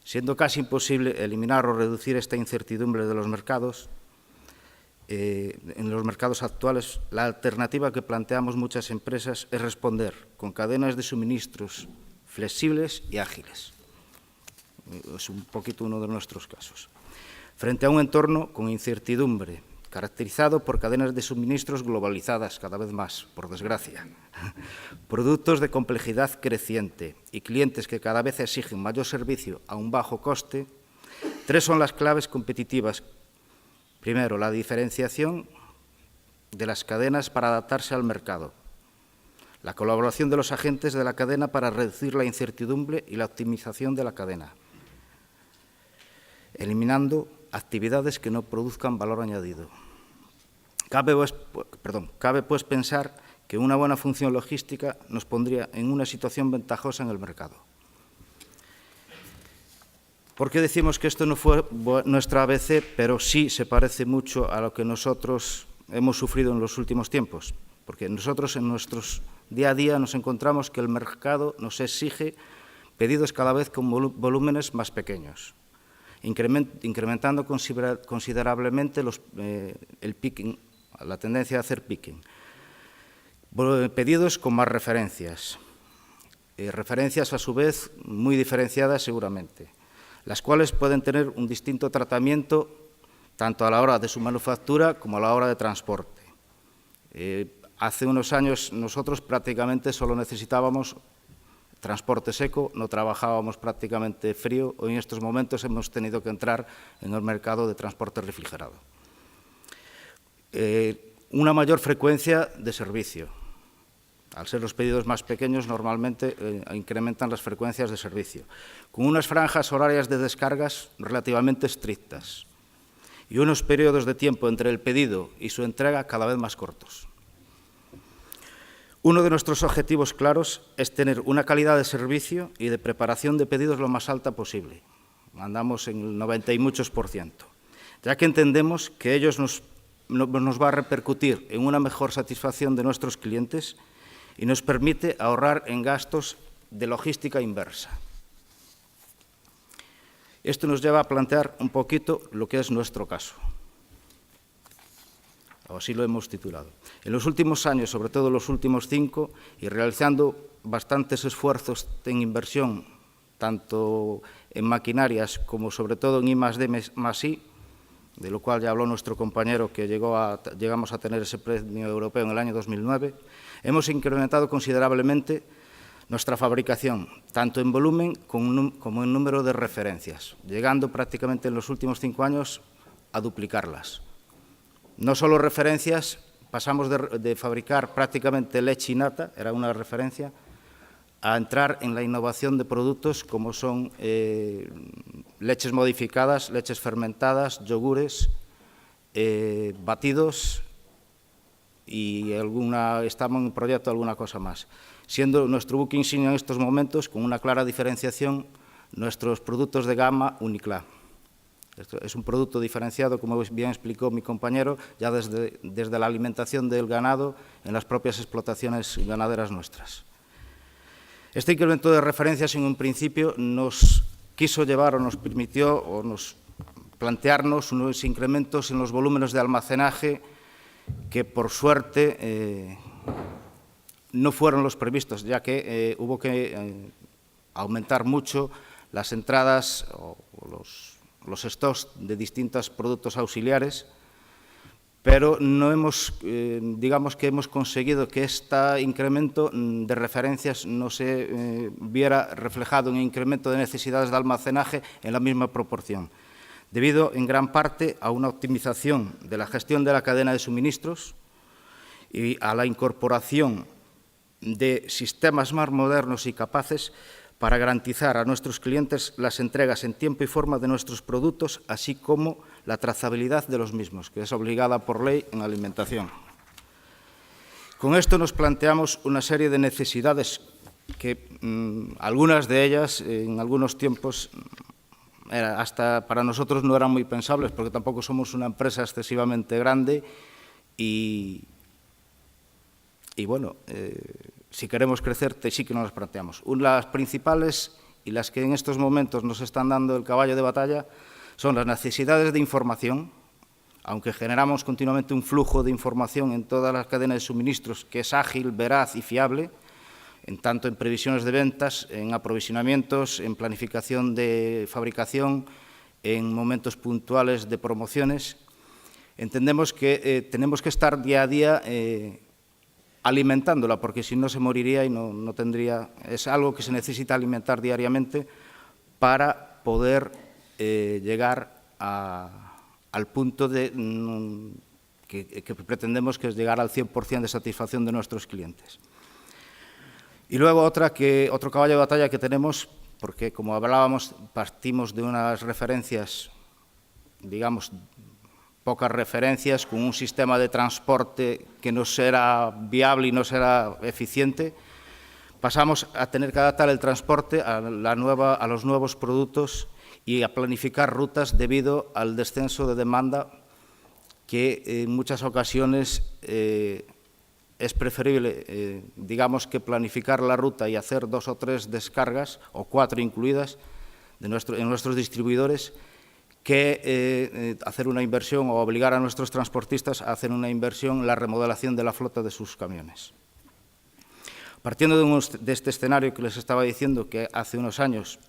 Siendo casi imposible eliminar o reducir esta incertidumbre de los mercados, en los mercados actuales, la alternativa que planteamos muchas empresas es responder con cadenas de suministros flexibles y ágiles. Es un poquito uno de nuestros casos. Frente a un entorno con incertidumbre, caracterizado por cadenas de suministros globalizadas cada vez más, por desgracia, productos de complejidad creciente y clientes que cada vez exigen mayor servicio a un bajo coste, 3 son las claves competitivas. Primero, la diferenciación de las cadenas para adaptarse al mercado, la colaboración de los agentes de la cadena para reducir la incertidumbre y la optimización de la cadena, eliminando actividades que no produzcan valor añadido. Cabe pues pensar que una buena función logística nos pondría en una situación ventajosa en el mercado. ¿Por qué decimos que esto no fue nuestra ABC, pero sí se parece mucho a lo que nosotros hemos sufrido en los últimos tiempos? Porque nosotros en nuestros día a día nos encontramos que el mercado nos exige pedidos cada vez con volúmenes más pequeños, incrementando considerablemente el picking, la tendencia a hacer picking. Pedidos con más referencias, referencias a su vez muy diferenciadas seguramente, las cuales pueden tener un distinto tratamiento tanto a la hora de su manufactura como a la hora de transporte. Hace unos años nosotros prácticamente solo necesitábamos transporte seco, no trabajábamos prácticamente frío. Hoy en estos momentos hemos tenido que entrar en el mercado de transporte refrigerado. Una mayor frecuencia de servicio. Al ser los pedidos más pequeños, normalmente incrementan las frecuencias de servicio, con unas franjas horarias de descargas relativamente estrictas y unos periodos de tiempo entre el pedido y su entrega cada vez más cortos. Uno de nuestros objetivos claros es tener una calidad de servicio y de preparación de pedidos lo más alta posible. Andamos en el 90 y muchos %, ya que entendemos que ello nos va a repercutir en una mejor satisfacción de nuestros clientes y nos permite ahorrar en gastos de logística inversa. Esto nos lleva a plantear un poquito lo que es nuestro caso. O así lo hemos titulado. En los últimos años, sobre todo los últimos 5, y realizando bastantes esfuerzos en inversión, tanto en maquinarias como sobre todo en I+D+I, de lo cual ya habló nuestro compañero que llegamos a tener ese premio europeo en el año 2009, hemos incrementado considerablemente nuestra fabricación, tanto en volumen como en número de referencias, llegando prácticamente en los últimos 5 años a duplicarlas. No solo referencias, pasamos de fabricar prácticamente leche y nata, era una referencia, a entrar en la innovación de productos como son leches modificadas, leches fermentadas, yogures, batidos y estamos en proyecto alguna cosa más. Siendo nuestro buque insignia en estos momentos, con una clara diferenciación, nuestros productos de gama Uniclá. Esto es un producto diferenciado, como bien explicó mi compañero, ya desde la alimentación del ganado en las propias explotaciones ganaderas nuestras. Este incremento de referencias, en un principio, nos quiso llevar o nos permitió o nos plantearnos unos incrementos en los volúmenes de almacenaje que, por suerte, no fueron los previstos, ya que hubo que aumentar mucho las entradas o los stocks de distintos productos auxiliares, pero no digamos que hemos conseguido que este incremento de referencias no se viera reflejado en incremento de necesidades de almacenaje en la misma proporción, debido en gran parte a una optimización de la gestión de la cadena de suministros y a la incorporación de sistemas más modernos y capaces para garantizar a nuestros clientes las entregas en tiempo y forma de nuestros productos, así como la trazabilidad de los mismos, que es obligada por ley en alimentación. Con esto nos planteamos una serie de necesidades que algunas de ellas en algunos tiempos hasta para nosotros no eran muy pensables, porque tampoco somos una empresa excesivamente grande y bueno, si queremos crecer, sí que nos las planteamos. Las principales y las que en estos momentos nos están dando el caballo de batalla son las necesidades de información, aunque generamos continuamente un flujo de información en todas las cadenas de suministros que es ágil, veraz y fiable, tanto en previsiones de ventas, en aprovisionamientos, en planificación de fabricación, en momentos puntuales de promociones. Entendemos que tenemos que estar día a día alimentándola, porque si no se moriría y no tendría... Es algo que se necesita alimentar diariamente para poder llegar al punto que pretendemos, que es llegar al 100% de satisfacción de nuestros clientes. Y luego otro caballo de batalla que tenemos, porque como hablábamos, partimos de unas referencias, digamos, pocas referencias, con un sistema de transporte que no será viable y no será eficiente, pasamos a tener que adaptar el transporte a los nuevos productos y a planificar rutas debido al descenso de demanda, que en muchas ocasiones es preferible, digamos, que planificar la ruta y hacer 2 o 3 descargas, o 4 incluidas, en nuestros distribuidores, que hacer una inversión o obligar a nuestros transportistas a hacer una inversión en la remodelación de la flota de sus camiones. Partiendo de este escenario que les estaba diciendo, que hace unos años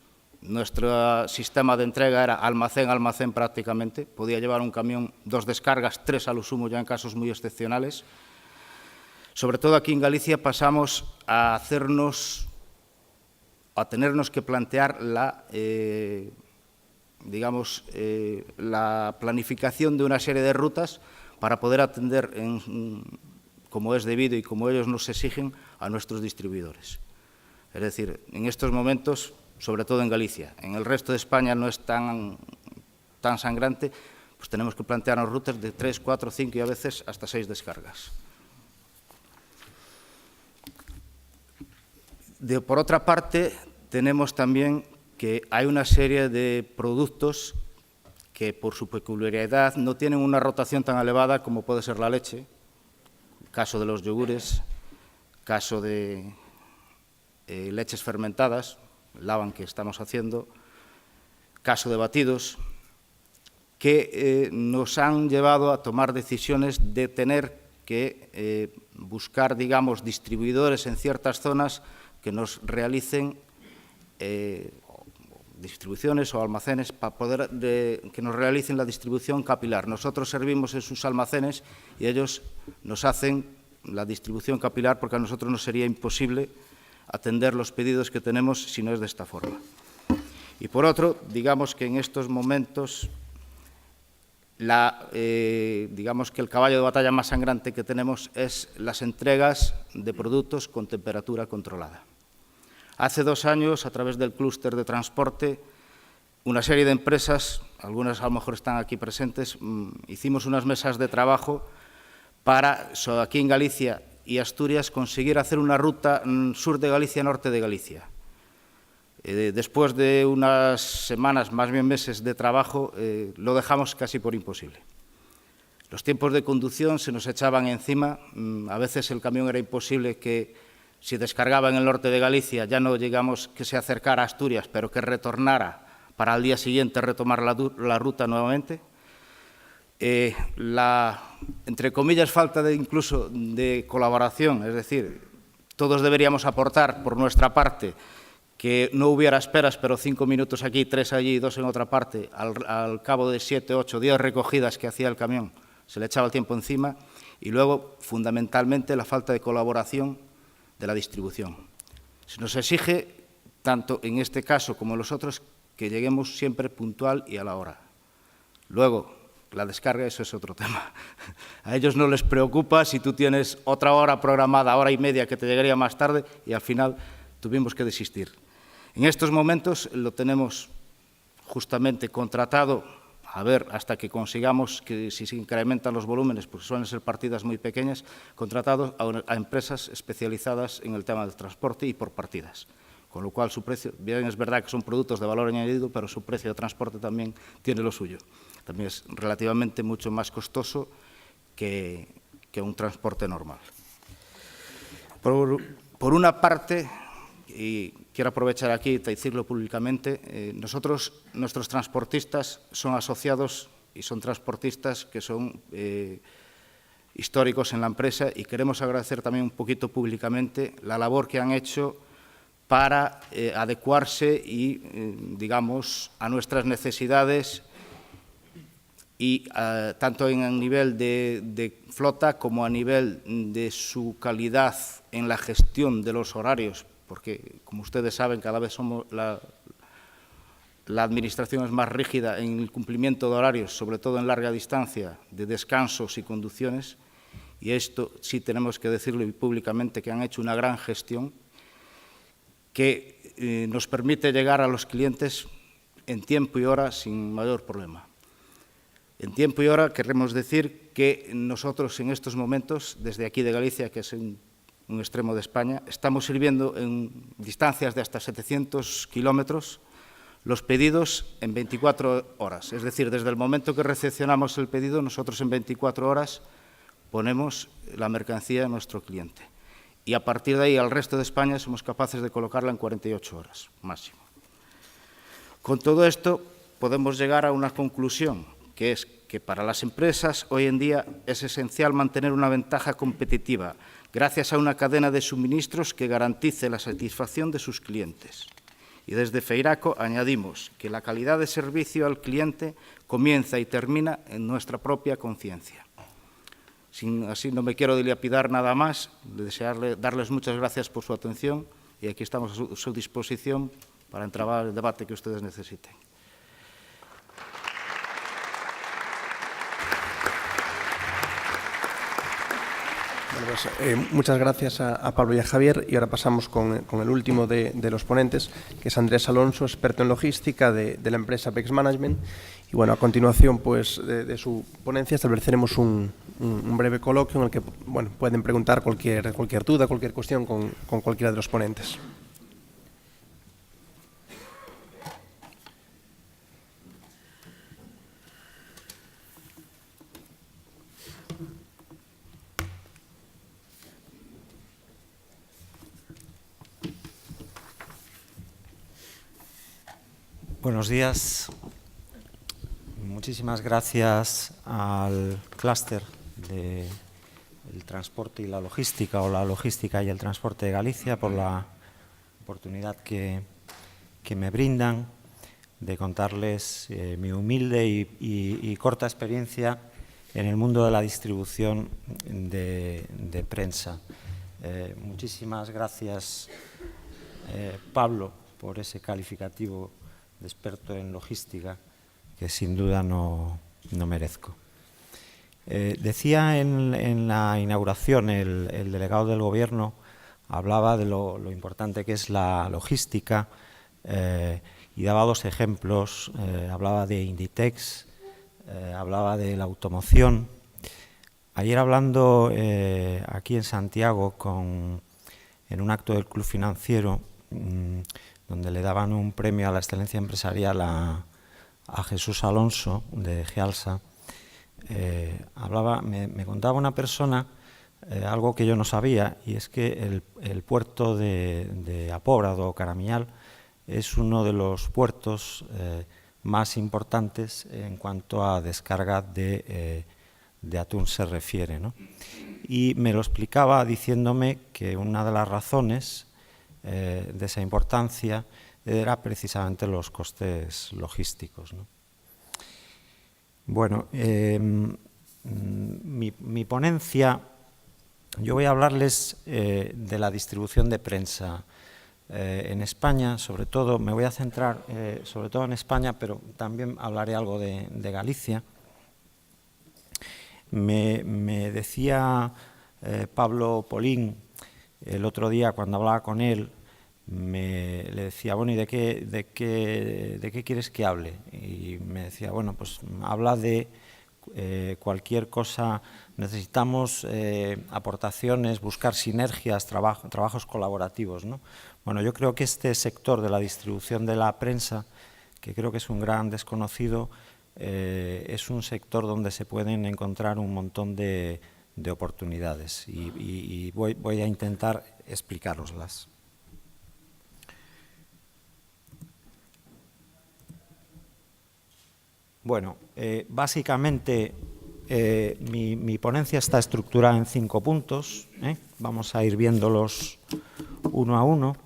nuestro sistema de entrega era almacén-almacén prácticamente, podía llevar un camión 2 descargas, 3 a lo sumo ya en casos muy excepcionales. Sobre todo aquí en Galicia pasamos a tenernos que plantear la planificación de una serie de rutas, para poder atender como es debido y como ellos nos exigen a nuestros distribuidores. Es decir, en estos momentos, sobre todo en Galicia, en el resto de España no es tan sangrante, pues tenemos que plantearnos rutas de 3, 4, 5 y a veces hasta 6 descargas. Por otra parte, tenemos también que hay una serie de productos que por su peculiaridad no tienen una rotación tan elevada como puede ser la leche, caso de los yogures, caso de leches fermentadas, el lavan que estamos haciendo, caso de batidos, que nos han llevado a tomar decisiones de tener que buscar, digamos, distribuidores en ciertas zonas que nos realicen distribuciones o almacenes para poder que nos realicen la distribución capilar. Nosotros servimos en sus almacenes y ellos nos hacen la distribución capilar porque a nosotros nos sería imposible atender los pedidos que tenemos si no es de esta forma. Y por otro, digamos que en estos momentos, digamos que el caballo de batalla más sangrante que tenemos es las entregas de productos con temperatura controlada. Hace 2 años, a través del clúster de transporte, una serie de empresas, algunas a lo mejor están aquí presentes, hicimos unas mesas de trabajo para, aquí en Galicia y Asturias, conseguir hacer una ruta sur de Galicia, norte de Galicia. Después de unas semanas, más bien meses de trabajo, lo dejamos casi por imposible. Los tiempos de conducción se nos echaban encima, a veces el camión era imposible que, si descargaba en el norte de Galicia, ya no llegamos que se acercara a Asturias, pero que retornara para al día siguiente retomar la ruta nuevamente. Entre comillas, falta incluso de colaboración, es decir, todos deberíamos aportar por nuestra parte que no hubiera esperas, pero 5 minutos aquí, 3 allí, 2 en otra parte, al cabo de 7, 8, 10 recogidas que hacía el camión, se le echaba el tiempo encima, y luego, fundamentalmente, la falta de colaboración de la distribución. Se nos exige, tanto en este caso como en los otros, que lleguemos siempre puntual y a la hora. Luego, la descarga, eso es otro tema. A ellos no les preocupa si tú tienes otra hora programada, hora y media, que te llegaría más tarde, y al final tuvimos que desistir. En estos momentos lo tenemos justamente contratado, a ver, hasta que consigamos que si se incrementan los volúmenes, porque suelen ser partidas muy pequeñas, contratados a empresas especializadas en el tema del transporte y por partidas. Con lo cual su precio, bien es verdad que son productos de valor añadido, pero su precio de transporte también tiene lo suyo. También es relativamente mucho más costoso que un transporte normal. Por una parte, y quiero aprovechar aquí y decirlo públicamente, nuestros transportistas son asociados y son transportistas que son históricos en la empresa, y queremos agradecer también un poquito públicamente la labor que han hecho para adecuarse y, digamos, a nuestras necesidades, y tanto en el nivel de flota como a nivel de su calidad en la gestión de los horarios, porque, como ustedes saben, cada vez la administración es más rígida en el cumplimiento de horarios, sobre todo en larga distancia, de descansos y conducciones, y esto sí tenemos que decirlo públicamente, que han hecho una gran gestión que nos permite llegar a los clientes en tiempo y hora sin mayor problema. En tiempo y hora queremos decir que nosotros en estos momentos, desde aquí de Galicia, que es un extremo de España, estamos sirviendo en distancias de hasta 700 kilómetros los pedidos en 24 horas. Es decir, desde el momento que recepcionamos el pedido, nosotros en 24 horas ponemos la mercancía a nuestro cliente. Y a partir de ahí, al resto de España, somos capaces de colocarla en 48 horas máximo. Con todo esto, podemos llegar a una conclusión, que es que para las empresas hoy en día es esencial mantener una ventaja competitiva gracias a una cadena de suministros que garantice la satisfacción de sus clientes. Y desde Feiraco añadimos que la calidad de servicio al cliente comienza y termina en nuestra propia conciencia. Así no me quiero dilapidar nada más, darles muchas gracias por su atención, y aquí estamos a su disposición para entrabar el debate que ustedes necesiten. Bueno, pues, muchas gracias a Pablo y a Javier, y ahora pasamos con el último de los ponentes, que es Andrés Alonso, experto en logística de la empresa Apex Management. Y bueno, a continuación pues, de su ponencia estableceremos un breve coloquio en el que bueno, pueden preguntar cualquier duda, cualquier cuestión con cualquiera de los ponentes. Buenos días. Muchísimas gracias al clúster del transporte y la logística, o la logística y el transporte de Galicia, por la oportunidad que me brindan de contarles mi humilde y corta experiencia en el mundo de la distribución de prensa. Muchísimas gracias, Pablo, por ese calificativo de experto en logística, que sin duda no merezco. Decía en la inauguración el delegado del Gobierno, hablaba de lo importante que es la logística y daba dos ejemplos. Hablaba de Inditex, hablaba de la automoción. Ayer, hablando aquí en Santiago en un acto del Club Financiero, donde le daban un premio a la excelencia empresarial a Jesús Alonso, de Gealsa, me contaba una persona algo que yo no sabía, y es que el puerto de Apóbrado, Caramiñal, es uno de los puertos más importantes en cuanto a descarga de atún se refiere, ¿no? Y me lo explicaba diciéndome que una de las razones de esa importancia era precisamente los costes logísticos, ¿no? Bueno, mi ponencia, yo voy a hablarles de la distribución de prensa en España. Sobre todo me voy a centrar sobre todo en España, pero también hablaré algo de Galicia. Me decía Pablo Polín el otro día, cuando hablaba con él, le decía, bueno, ¿y de qué quieres que hable? Y me decía, bueno, pues habla de cualquier cosa. Necesitamos aportaciones, buscar sinergias, trabajos colaborativos, ¿no? Bueno, yo creo que este sector de la distribución de la prensa, que creo que es un gran desconocido, es un sector donde se pueden encontrar un montón de oportunidades, y voy a intentar explicároslas. Bueno, básicamente mi ponencia está estructurada en 5 puntos. Vamos a ir viéndolos uno a uno.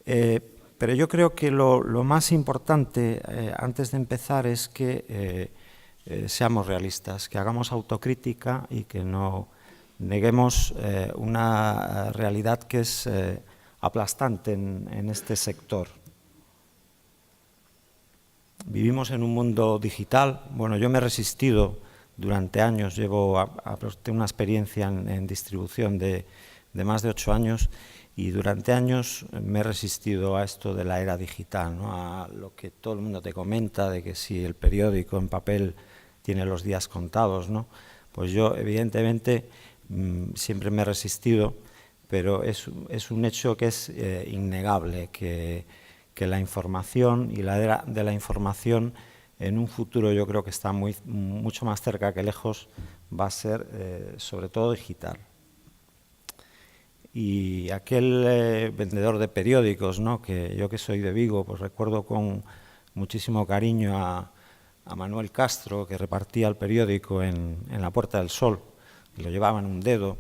Pero yo creo que lo más importante antes de empezar es que seamos realistas, que hagamos autocrítica y que no neguemos una realidad que es aplastante en este sector. Vivimos en un mundo digital. Bueno, yo me he resistido durante años, tengo una experiencia en distribución de más de 8 años, y durante años me he resistido a esto de la era digital, ¿no? A lo que todo el mundo te comenta, de que si el periódico en papel tiene los días contados, ¿no? Pues yo, evidentemente, siempre me he resistido, pero es un hecho que es innegable, que la información y la era de la información en un futuro, yo creo que está mucho más cerca que lejos, va a ser sobre todo digital. Y aquel vendedor de periódicos, ¿no? Que yo, que soy de Vigo, pues recuerdo con muchísimo cariño a Manuel Castro, que repartía el periódico en la Puerta del Sol, y lo llevaba en un dedo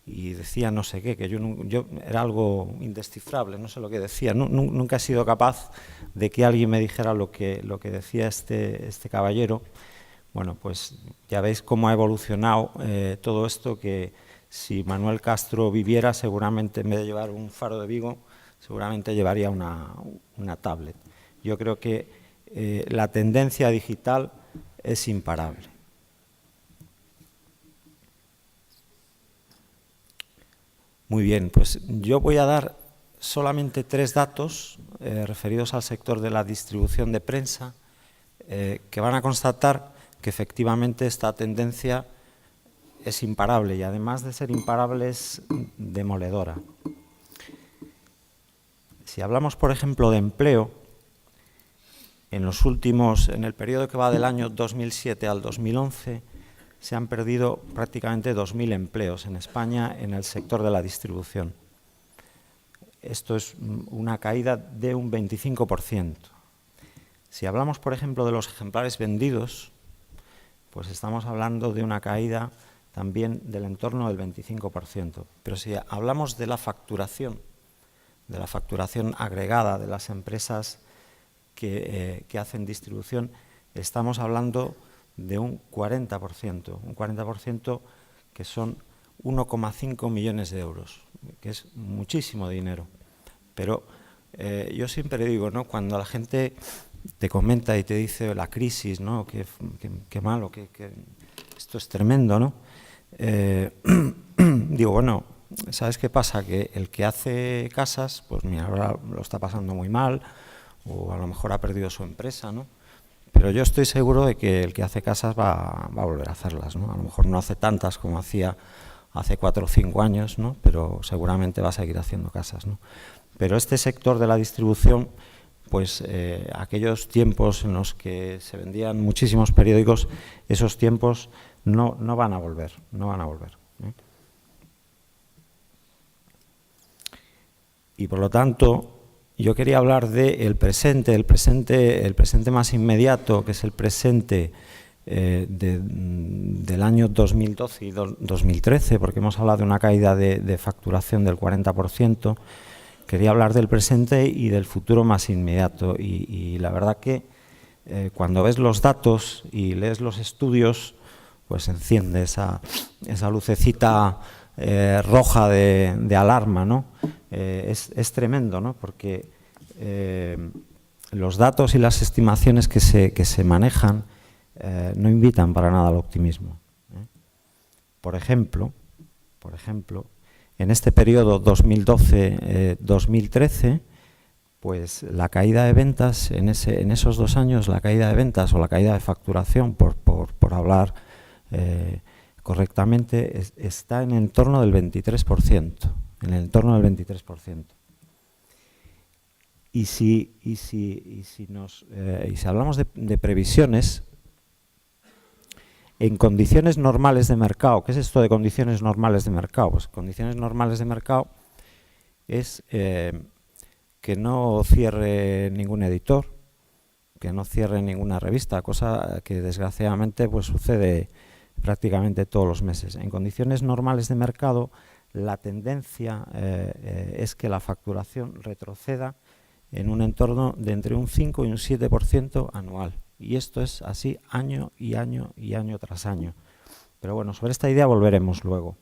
y decía no sé qué, que yo era algo indescifrable, no sé lo que decía. Nunca he sido capaz de que alguien me dijera lo que decía este caballero. Bueno, pues ya veis cómo ha evolucionado todo esto, que si Manuel Castro viviera, seguramente en vez de llevar un faro de Vigo, seguramente llevaría una tablet. Yo creo que la tendencia digital es imparable. Muy bien, pues yo voy a dar solamente 3 datos referidos al sector de la distribución de prensa que van a constatar que efectivamente esta tendencia es imparable y además de ser imparable es demoledora. Si hablamos, por ejemplo, de empleo, en el periodo que va del año 2007 al 2011, se han perdido prácticamente 2.000 empleos en España en el sector de la distribución. Esto es una caída de un 25%. Si hablamos, por ejemplo, de los ejemplares vendidos, pues estamos hablando de una caída también del entorno del 25%. Pero si hablamos de la facturación agregada de las empresas que hacen distribución, estamos hablando de un 40%, que son 1,5 millones de euros, que es muchísimo dinero. Pero yo siempre digo, ¿no?, cuando la gente te comenta y te dice la crisis, ¿no?, qué malo, que esto es tremendo, ¿no? Digo, bueno, ¿sabes qué pasa? Que el que hace casas, pues mira, ahora lo está pasando muy mal, o a lo mejor ha perdido su empresa, ¿no? Pero yo estoy seguro de que el que hace casas va a volver a hacerlas, ¿no? A lo mejor no hace tantas como hacía hace 4 o 5 años, ¿no?, pero seguramente va a seguir haciendo casas, ¿no? Pero este sector de la distribución, pues aquellos tiempos en los que se vendían muchísimos periódicos, esos tiempos no van a volver, ¿eh? Y por lo tanto, yo quería hablar del presente, el presente más inmediato, que es el presente del año 2012 y 2013, porque hemos hablado de una caída de facturación del 40%. Quería hablar del presente y del futuro más inmediato. Y la verdad que cuando ves los datos y lees los estudios, pues enciende esa lucecita roja de alarma, ¿no? Es tremendo, ¿no? Porque los datos y las estimaciones que se manejan no invitan para nada al optimismo, ¿eh? Por ejemplo, en este periodo 2012-2013, pues la caída de ventas, en esos 2 años, la caída de ventas o la caída de facturación, por hablar correctamente, está en el entorno del 23%. En el entorno del 23%. Y si hablamos de previsiones, en condiciones normales de mercado, ¿qué es esto de condiciones normales de mercado? Pues condiciones normales de mercado es que no cierre ningún editor, que no cierre ninguna revista, cosa que desgraciadamente pues sucede prácticamente todos los meses. En condiciones normales de mercado, la tendencia es que la facturación retroceda en un entorno de entre un 5 y un 7% anual. Y esto es así año y año y año tras año. Pero bueno, sobre esta idea volveremos luego.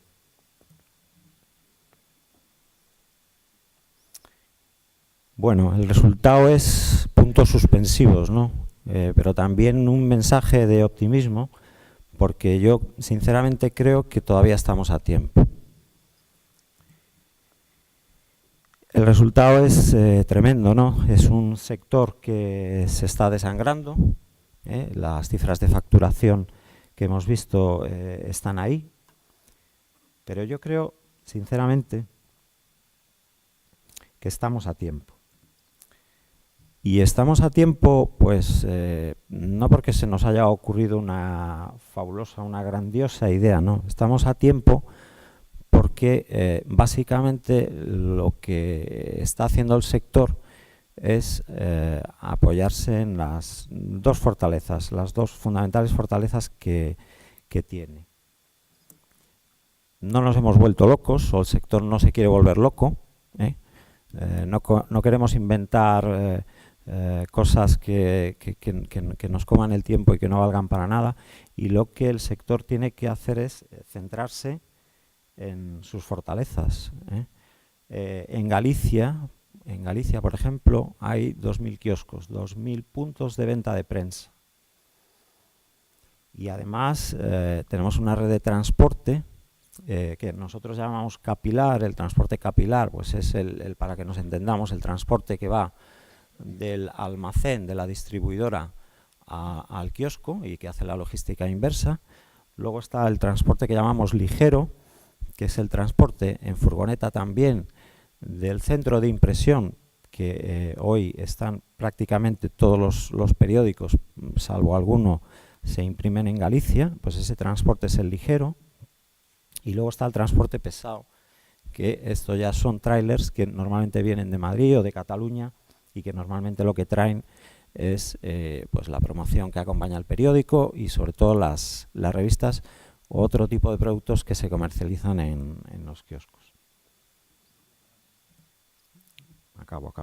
Bueno, el resultado es puntos suspensivos, ¿no? Pero también un mensaje de optimismo, porque yo sinceramente creo que todavía estamos a tiempo. El resultado es tremendo, ¿no? Es un sector que se está desangrando. Las cifras de facturación que hemos visto están ahí. Pero yo creo, sinceramente, que estamos a tiempo. Y estamos a tiempo, pues, no porque se nos haya ocurrido una fabulosa, una grandiosa idea, no. Estamos a tiempo porque básicamente lo que está haciendo el sector es apoyarse en las 2 fortalezas, las 2 fundamentales fortalezas que tiene. No nos hemos vuelto locos, o el sector no se quiere volver loco, ¿eh? No queremos inventar cosas que nos coman el tiempo y que no valgan para nada, y lo que el sector tiene que hacer es centrarse en sus fortalezas, ¿eh? En Galicia, por ejemplo, hay 2.000 kioscos, 2.000 puntos de venta de prensa. Y además tenemos una red de transporte que nosotros llamamos capilar. El transporte capilar pues es para que nos entendamos, el transporte que va del almacén de la distribuidora al kiosco y que hace la logística inversa. Luego está el transporte que llamamos ligero, que es el transporte en furgoneta también del centro de impresión, que hoy están prácticamente todos los periódicos, salvo alguno, se imprimen en Galicia. Pues ese transporte es el ligero. Y luego está el transporte pesado, que esto ya son trailers que normalmente vienen de Madrid o de Cataluña y que normalmente lo que traen es pues la promoción que acompaña al periódico y sobre todo las revistas u otro tipo de productos que se comercializan en los kioscos. Acabo.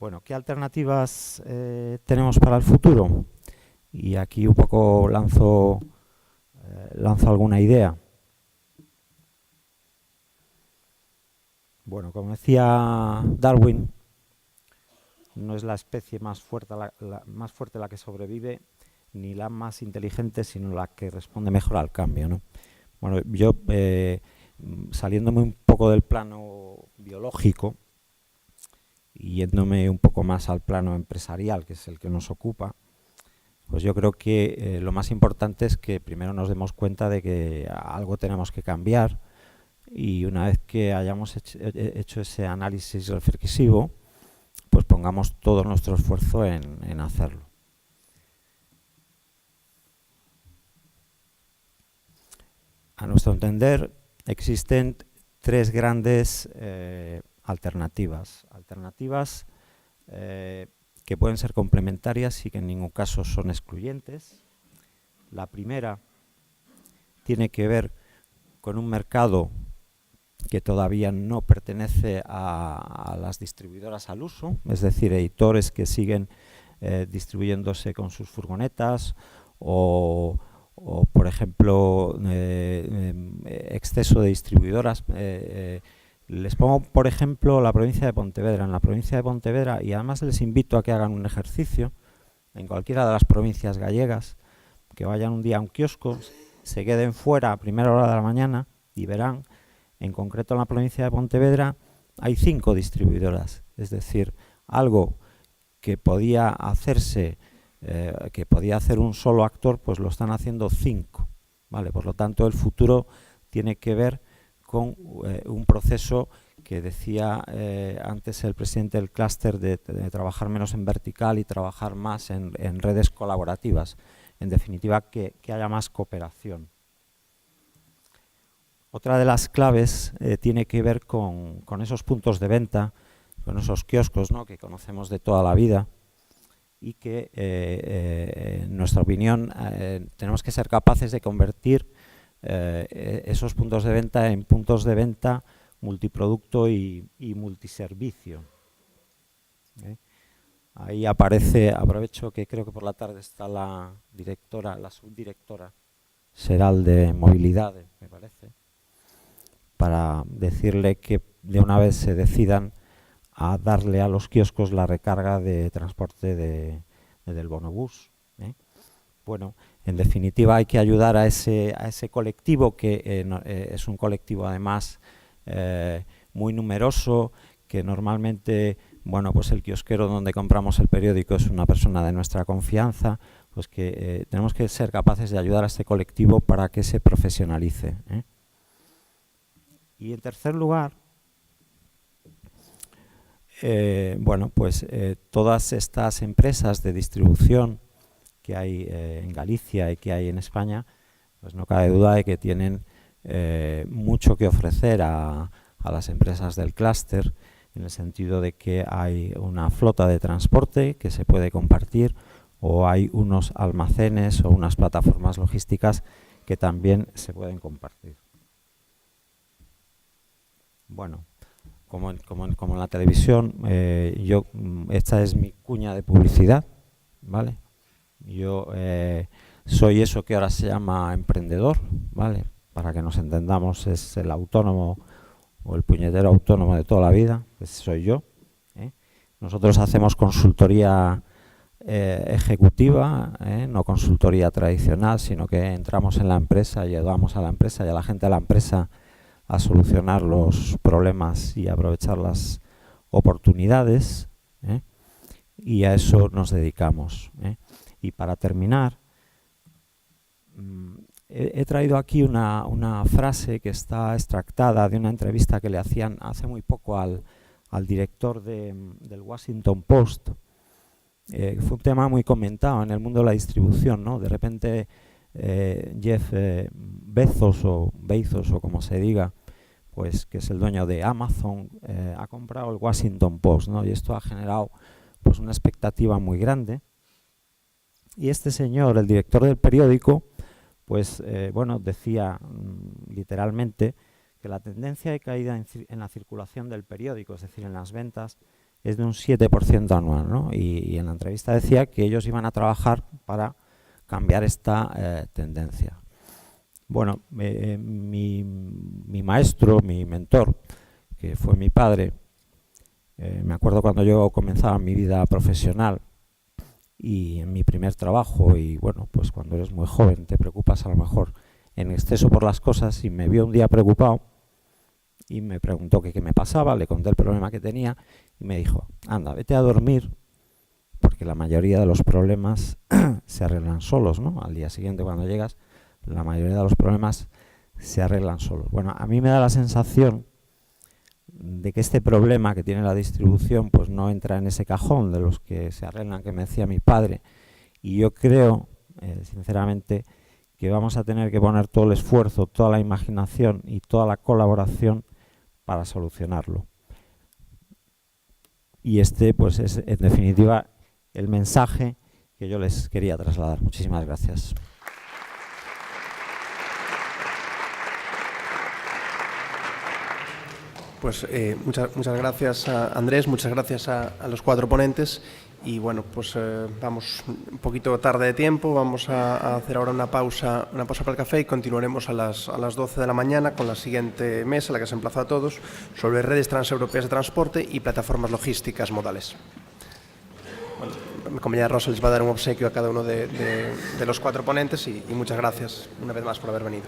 Bueno, ¿qué alternativas tenemos para el futuro? Y aquí un poco lanzo alguna idea. Bueno, como decía Darwin, no es la especie más fuerte la que sobrevive, ni la más inteligente, sino la que responde mejor al cambio, ¿no? Bueno, yo, saliéndome un poco del plano biológico y yéndome un poco más al plano empresarial, que es el que nos ocupa, pues yo creo que lo más importante es que primero nos demos cuenta de que algo tenemos que cambiar, y una vez que hayamos hecho ese análisis reflexivo, pues pongamos todo nuestro esfuerzo en hacerlo. A nuestro entender, existen tres grandes alternativas que pueden ser complementarias y que en ningún caso son excluyentes. La primera tiene que ver con un mercado que todavía no pertenece a las distribuidoras al uso, es decir, editores que siguen distribuyéndose con sus furgonetas o por ejemplo, exceso de distribuidoras. Les pongo, por ejemplo, la provincia de Pontevedra. En la provincia de Pontevedra, y además les invito a que hagan un ejercicio en cualquiera de las provincias gallegas, que vayan un día a un kiosco, se queden fuera a primera hora de la mañana y verán, en concreto en la provincia de Pontevedra, hay 5 distribuidoras. Es decir, algo que podía hacerse, que podía hacer un solo actor, pues lo están haciendo 5. ¿Vale? Por lo tanto, el futuro tiene que ver con un proceso que decía antes el presidente del clúster de trabajar menos en vertical y trabajar más en redes colaborativas. En definitiva, que haya más cooperación. Otra de las claves tiene que ver con esos puntos de venta, con esos kioscos, ¿no?, que conocemos de toda la vida y que, en nuestra opinión, tenemos que ser capaces de convertir esos puntos de venta en puntos de venta multiproducto y multiservicio. Ahí aparece, aprovecho que creo que por la tarde está la subdirectora Seral de Movilidad, me parece, para decirle que de una vez se decidan a darle a los kioscos la recarga de transporte del bonobús. Bueno, en definitiva hay que ayudar a ese colectivo que es un colectivo además muy numeroso, que normalmente, bueno, pues el kiosquero donde compramos el periódico es una persona de nuestra confianza, pues que tenemos que ser capaces de ayudar a este colectivo para que se profesionalice. Y en tercer lugar, bueno, pues todas estas empresas de distribución que hay en Galicia y que hay en España, pues no cabe duda de que tienen mucho que ofrecer a las empresas del clúster, en el sentido de que hay una flota de transporte que se puede compartir, o hay unos almacenes o unas plataformas logísticas que también se pueden compartir. Bueno, como en la televisión, esta es mi cuña de publicidad, ¿vale? Yo soy eso que ahora se llama emprendedor, ¿vale? Para que nos entendamos, es el autónomo o el puñetero autónomo de toda la vida, ese soy yo. Nosotros hacemos consultoría ejecutiva, no consultoría tradicional, sino que entramos en la empresa y ayudamos a la empresa y a la gente de la empresa a solucionar los problemas y aprovechar las oportunidades, y a eso nos dedicamos. Y para terminar, he traído aquí una frase que está extractada de una entrevista que le hacían hace muy poco al director del Washington Post. Fue un tema muy comentado en el mundo de la distribución, ¿no? De repente Jeff Bezos o como se diga, pues que es el dueño de Amazon, ha comprado el Washington Post, ¿no? Y esto ha generado pues una expectativa muy grande. Y este señor, el director del periódico, pues bueno, decía literalmente que la tendencia de caída en la circulación del periódico, es decir, en las ventas, es de un 7% anual, ¿no? Y en la entrevista decía que ellos iban a trabajar para cambiar esta tendencia. Bueno, mi maestro, mi mentor, que fue mi padre, me acuerdo cuando yo comenzaba mi vida profesional y en mi primer trabajo, y bueno, pues cuando eres muy joven te preocupas a lo mejor en exceso por las cosas, y me vio un día preocupado y me preguntó qué me pasaba, le conté el problema que tenía y me dijo: anda, vete a dormir, porque la mayoría de los problemas se arreglan solos, ¿no? Al día siguiente cuando llegas, la mayoría de los problemas se arreglan solos. Bueno, a mí me da la sensación de que este problema que tiene la distribución pues no entra en ese cajón de los que se arreglan, que me decía mi padre, y yo creo, sinceramente, que vamos a tener que poner todo el esfuerzo, toda la imaginación y toda la colaboración para solucionarlo. Y este pues es en definitiva el mensaje que yo les quería trasladar. Muchísimas gracias. Pues muchas gracias a Andrés, muchas gracias a los cuatro ponentes, y bueno, pues vamos un poquito tarde de tiempo, vamos a hacer ahora una pausa para el café y continuaremos a las 12 de la mañana con la siguiente mesa, la que se emplaza a todos, sobre redes transeuropeas de transporte y plataformas logísticas modales. Bueno, mi compañera Rosa les va a dar un obsequio a cada uno de los cuatro ponentes y muchas gracias una vez más por haber venido.